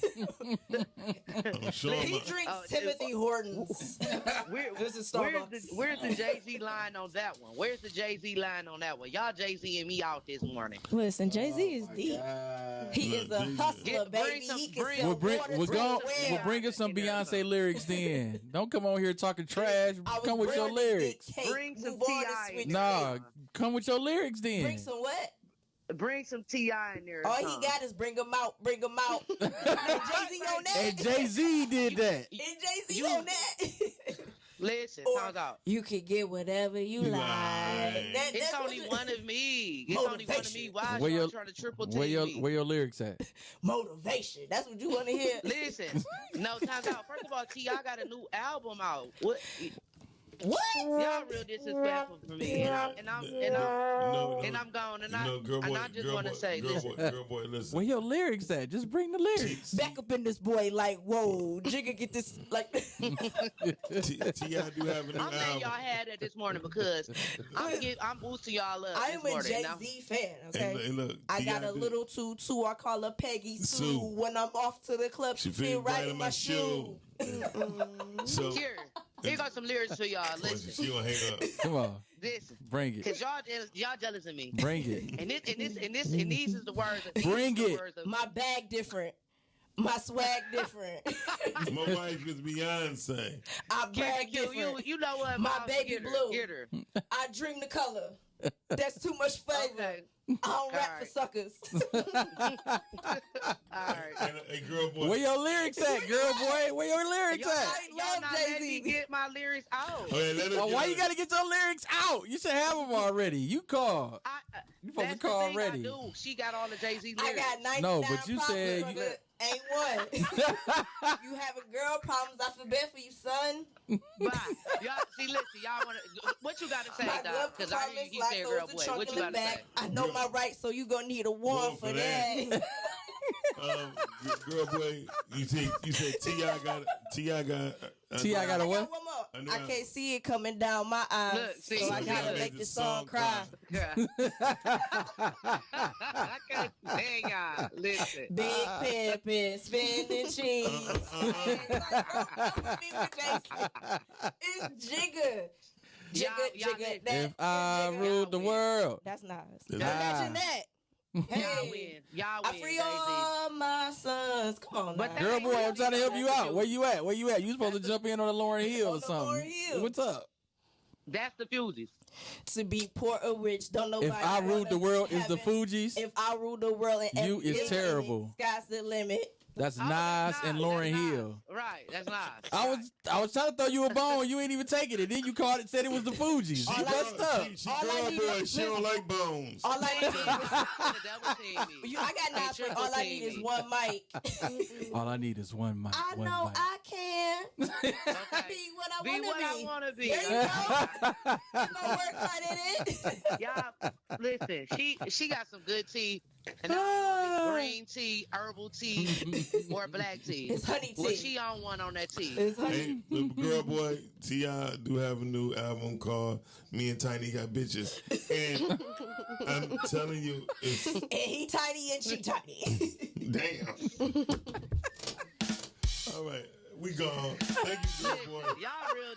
Speaker 4: drinks Timothy Hortons.
Speaker 7: Where's the Jay-Z line on that one? Where's the Jay-Z line on that one? Y'all Jay-Z and me out this morning.
Speaker 4: Listen, Jay-Z is deep. He is a hustler, baby. We'll
Speaker 3: bring us some Beyonce lyrics then. Don't come on here talking trash. Come with your lyrics.
Speaker 7: Bring some T.I.
Speaker 3: Nah, come with your lyrics then.
Speaker 4: Bring some what?
Speaker 7: Bring some T.I. in there.
Speaker 4: All he got is bring him out. And Jay-Z on that.
Speaker 3: And Jay-Z did that.
Speaker 4: And Jay-Z on that.
Speaker 7: Listen, talk out.
Speaker 4: You can get whatever you like.
Speaker 7: It's only one of me. It's only one of me. Why are you trying to triple take me?
Speaker 3: Where your lyrics at?
Speaker 4: Motivation. That's what you want to hear.
Speaker 7: Listen. No, time out. First of all, T.I. got a new album out.
Speaker 4: What?
Speaker 7: Y'all real disrespectful for me, and I'm gone, and I just want to say,
Speaker 2: girl boy, listen.
Speaker 3: Where your lyrics at? Just bring the lyrics.
Speaker 4: Back up in this boy, like, whoa, Jigga get this, like.
Speaker 2: T.I. do have a new
Speaker 7: I'm glad y'all had that this morning because I'm boosting y'all up.
Speaker 4: I am a Jay-Z fan. Okay,
Speaker 2: hey, look,
Speaker 4: I got a little tutu. I call her Peggy Sue. When I'm off to the club, she feel right in my shoe.
Speaker 2: So
Speaker 7: here got some lyrics for y'all. Listen,
Speaker 2: she gonna hang up.
Speaker 3: Come on,
Speaker 7: listen,
Speaker 3: bring it.
Speaker 7: Cause y'all jealous of me.
Speaker 3: Bring it.
Speaker 7: And these is the words.
Speaker 3: Bring it.
Speaker 4: My bag different. My swag different.
Speaker 2: My wife is Beyonce.
Speaker 4: I brag different.
Speaker 7: You know what?
Speaker 4: My baby blue.
Speaker 7: Get her.
Speaker 4: I dream the color. That's too much flavor. Okay. I don't rap for suckers.
Speaker 7: All right.
Speaker 2: Hey, girl boy.
Speaker 3: Where your lyrics at, girl boy? Where your lyrics at?
Speaker 7: Y'all not letting me get my lyrics out.
Speaker 3: Why you gotta get your lyrics out? You should have them already. You called. You supposed to call already.
Speaker 7: She got all the Jay-Z lyrics.
Speaker 4: I got 99
Speaker 3: No, but you said
Speaker 4: ain't one. You having girl problems? I feel bad for you, son.
Speaker 7: Bye. Y'all, see, listen, y'all want to. What you got to say, Doc? Because I hear you say, girl, boy. What you got to say?
Speaker 4: I know my rights, so you gonna need a warrant for that.
Speaker 2: Girl, boy, you said T.I. got
Speaker 3: a what?
Speaker 4: One more.
Speaker 2: I know
Speaker 4: I
Speaker 2: I-
Speaker 4: can't see it coming down my eyes,
Speaker 7: Look, see,
Speaker 4: so I
Speaker 2: you
Speaker 4: gotta
Speaker 2: gotta
Speaker 4: make this song cry.
Speaker 7: I can't stand y'all. Listen.
Speaker 4: Big pimpin', spinning cheese. It's Jigga.
Speaker 7: Y'all
Speaker 4: Jigga.
Speaker 7: did-
Speaker 3: If I ruled the world.
Speaker 4: That's nice.
Speaker 2: That's
Speaker 4: Imagine that.
Speaker 7: Y'all
Speaker 4: Hey,
Speaker 7: win. Y'all
Speaker 4: I
Speaker 7: win,
Speaker 4: free
Speaker 7: Jay-Z.
Speaker 4: all my sons. Come on,
Speaker 7: But
Speaker 4: now.
Speaker 3: Girl, boy, I'm trying to help you out. Where you at? You supposed to jump in on the Lauryn Hill
Speaker 4: On
Speaker 3: or
Speaker 4: the
Speaker 3: something.
Speaker 4: Lauryn Hill.
Speaker 3: What's up?
Speaker 7: That's the Fugees.
Speaker 4: To be poor or rich, don't nobody.
Speaker 3: If I ruled the world is the
Speaker 4: heaven.
Speaker 3: Fugees.
Speaker 4: If I rule the world and
Speaker 3: You is terrible.
Speaker 4: Sky's the limit.
Speaker 3: That's
Speaker 7: Oh,
Speaker 3: Nas
Speaker 7: that's
Speaker 3: and
Speaker 7: Nas,
Speaker 3: Lauryn
Speaker 7: that's Nas.
Speaker 3: Hill.
Speaker 7: Right, that's nice.
Speaker 3: I was trying to throw you a bone. You ain't even taking it. Then you called it, said it was the Fugees.
Speaker 2: She
Speaker 3: You messed up.
Speaker 2: She
Speaker 4: All I
Speaker 2: girl,
Speaker 4: need
Speaker 2: boy.
Speaker 4: is-
Speaker 2: She don't like bones.
Speaker 4: All I need is
Speaker 7: Double team me.
Speaker 4: I got Nas.
Speaker 7: triple
Speaker 4: All I
Speaker 7: team
Speaker 4: need is
Speaker 7: me.
Speaker 4: one mic.
Speaker 3: All I need is one mic.
Speaker 4: I
Speaker 3: one
Speaker 4: know
Speaker 3: mic.
Speaker 4: I can
Speaker 7: Okay.
Speaker 4: be what I
Speaker 7: Be
Speaker 4: want
Speaker 7: what
Speaker 4: to
Speaker 7: I
Speaker 4: be.
Speaker 7: want to be.
Speaker 4: There you go. I'm gonna work hard in it.
Speaker 7: Y'all, listen. She got some good tea, and I don't know if it's green tea, herbal tea, or black tea.
Speaker 4: It's honey tea.
Speaker 7: Well, she on one on that tea.
Speaker 4: It's honey.
Speaker 2: Hey, girl, boy, T.I. do have a new album called Me and Tiny Got Bitches. And I'm telling you, it's
Speaker 4: And he tiny and she tiny.
Speaker 2: damn. All right, we gone. Thank you, girl, boy.
Speaker 7: Y'all real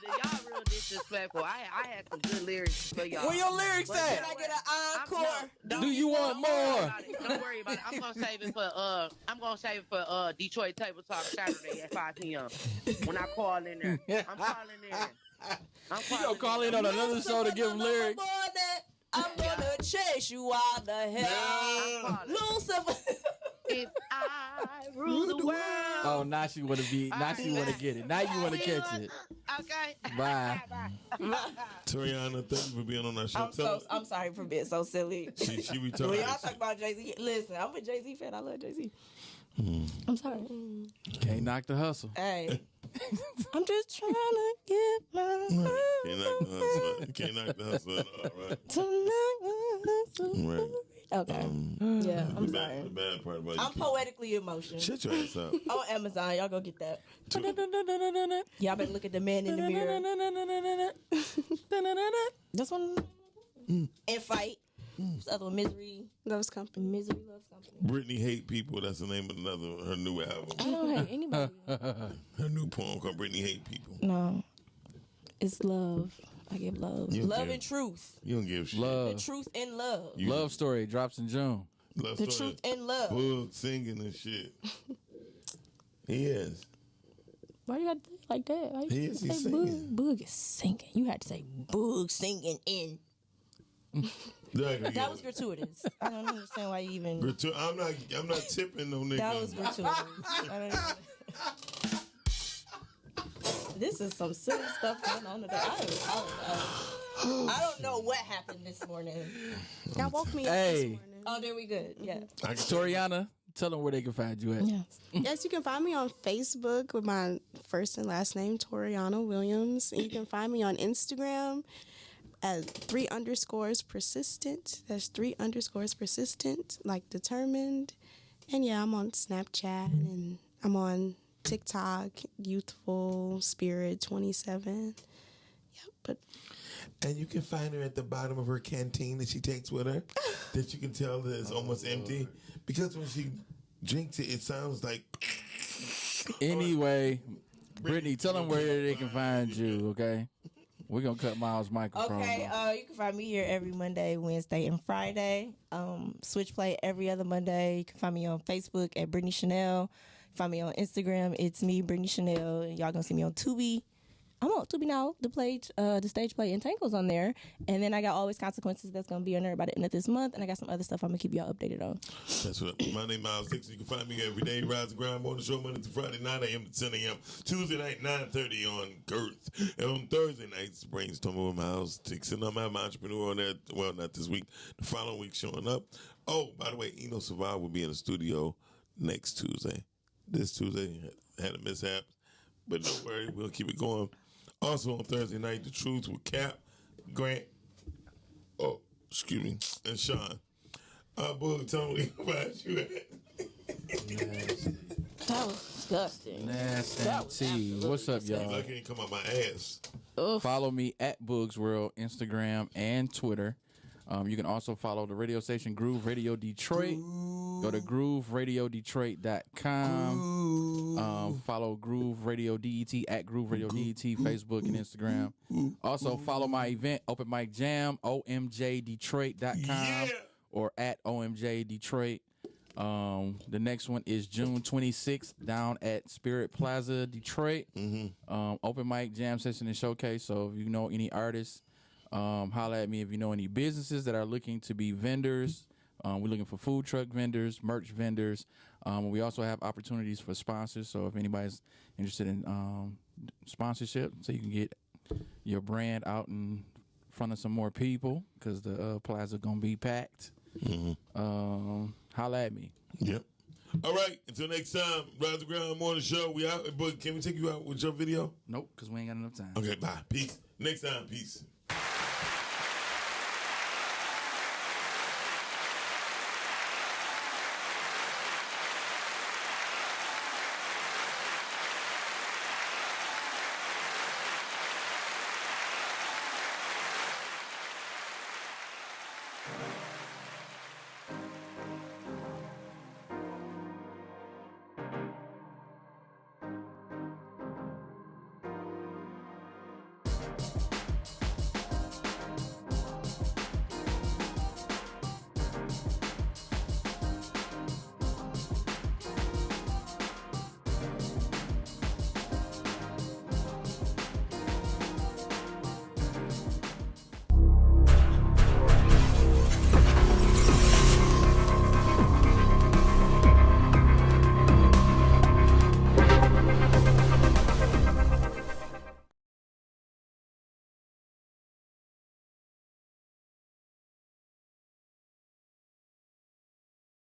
Speaker 7: disrespectful. I had some good lyrics for y'all.
Speaker 3: Where your lyrics
Speaker 7: But
Speaker 3: at?
Speaker 4: Can I get an encore?
Speaker 3: Do you want more?
Speaker 7: Don't worry about it. I'm gonna save it for Detroit Table Talk Saturday at 5 p.m. when I call in there. I'm calling in.
Speaker 3: You gonna call in on another show to give them lyrics?
Speaker 4: I'm gonna chase you out the hell.
Speaker 7: I'm calling.
Speaker 4: Lucifer.
Speaker 7: If I rule the world.
Speaker 3: Oh, now she wanna be. Now she wanna get it. Now you wanna catch it.
Speaker 7: Okay.
Speaker 3: Bye.
Speaker 2: Toriana, thank you for being on our show.
Speaker 4: I'm sorry for being so silly.
Speaker 2: She
Speaker 4: When
Speaker 2: retarded.
Speaker 4: y'all talk about Jay-Z, listen, I'm a Jay-Z fan. I love Jay-Z. I'm sorry.
Speaker 3: Can't knock the hustle.
Speaker 4: Hey. I'm just trying to get my
Speaker 2: Can't knock the hustle. All right. Right.
Speaker 4: Okay. Yeah, I'm
Speaker 2: The
Speaker 4: sorry.
Speaker 2: bad part about
Speaker 4: I'm
Speaker 2: you.
Speaker 4: poetically emotional.
Speaker 2: Shut your ass up.
Speaker 4: On Amazon, y'all go get that. Y'all better look at the man in the mirror. This one. And fight. This other one, Misery.
Speaker 5: Loves company.
Speaker 4: Misery loves company.
Speaker 2: Brittany Hate People. That's the name of her new album.
Speaker 4: I don't hate anybody.
Speaker 2: Her new poem called Brittany Hate People.
Speaker 4: No. It's love. I give love.
Speaker 2: You don't
Speaker 4: Love
Speaker 2: give-
Speaker 4: and truth.
Speaker 2: You don't give shit.
Speaker 4: The
Speaker 3: Love.
Speaker 4: truth and love.
Speaker 3: Love Story drops in June.
Speaker 2: Love
Speaker 4: The
Speaker 2: story.
Speaker 4: truth and love.
Speaker 2: Boog singing and shit. He is.
Speaker 4: Why you got to say it like that? Why you
Speaker 2: He
Speaker 4: gotta
Speaker 2: is,
Speaker 4: say
Speaker 2: he's
Speaker 4: Boog?
Speaker 2: singing.
Speaker 4: Boog is singing. You had to say Boog singing in. That was gratuitous. I don't understand why you even.
Speaker 2: I'm not tipping no nigga.
Speaker 4: That was gratuitous. I don't even... This is some silly stuff going on today. I apologize. I don't know what happened this morning.
Speaker 5: Y'all woke me up
Speaker 3: Hey.
Speaker 5: this morning.
Speaker 4: Oh, there we good. Yeah.
Speaker 3: Toriana, tell them where they can find you at.
Speaker 4: Yes.
Speaker 5: Yes, you can find me on Facebook with my first and last name, Toriana Williams. And you can find me on Instagram at 3_ persistent. That's 3_ persistent, like determined. And yeah, I'm on Snapchat and I'm on TikTok, Youthful Spirit 27. Yep, but
Speaker 2: And you can find her at the bottom of her canteen that she takes with her, that you can tell that it's almost empty. Because when she drinks it, it sounds like.
Speaker 3: Anyway, Brittany, tell them where they can find you, okay? We're going to cut Miles' microphone
Speaker 4: Okay,
Speaker 3: off.
Speaker 4: you can find me here every Monday, Wednesday, and Friday. Switchplay every other Monday. You can find me on Facebook at Brittany Chanel. Find me on Instagram. It's me, Brittany Chanel. Y'all gonna see me on Tubi. I'm on Tubi now. The stage play Entangles on there, and then I got Always Consequences that's gonna be on there by the end of this month, and I got some other stuff I'm gonna keep y'all updated on.
Speaker 2: That's what. My name is Miles Dixon. You can find me every day. Rise and grind on the show Monday to Friday, 9 a.m. to 10 a.m. Tuesday night, 9:30 on Girth. And on Thursday nights, brainstorming with Miles Dixon. I'm an entrepreneur on there. Well, not this week. The following week showing up. Oh, by the way, Eno Savard will be in the studio next Tuesday. This Tuesday had a mishap, but don't worry, we'll keep it going. Also on Thursday night, The Truth with Cap, Grant, and Sean. Boog, tell me where you find you at.
Speaker 4: disgusting.
Speaker 3: Nasty. What's up, y'all?
Speaker 2: Lucky didn't come out my ass.
Speaker 3: Follow me at Boogs World, Instagram and Twitter. You can also follow the radio station Groove Radio Detroit. Go to grooveradiodetroit.com. Follow Groove Radio DET at Groove Radio DET, Facebook and Instagram. Also follow my event, Open Mic Jam, omjdetroit.com or at OMJ Detroit. The next one is June 26th down at Spirit Plaza, Detroit. Open mic jam session and showcase. So if you know any artists, holla at me. If you know any businesses that are looking to be vendors, we're looking for food truck vendors, merch vendors. We also have opportunities for sponsors. So if anybody's interested in sponsorship, so you can get your brand out in front of some more people because the plaza gonna be packed. Holla at me.
Speaker 2: Yep. All right. Until next time, Rise the Ground Morning Show. We out. But can we take you out with your video?
Speaker 3: Nope, because we ain't got enough time.
Speaker 2: Okay, bye. Peace. Next time, peace.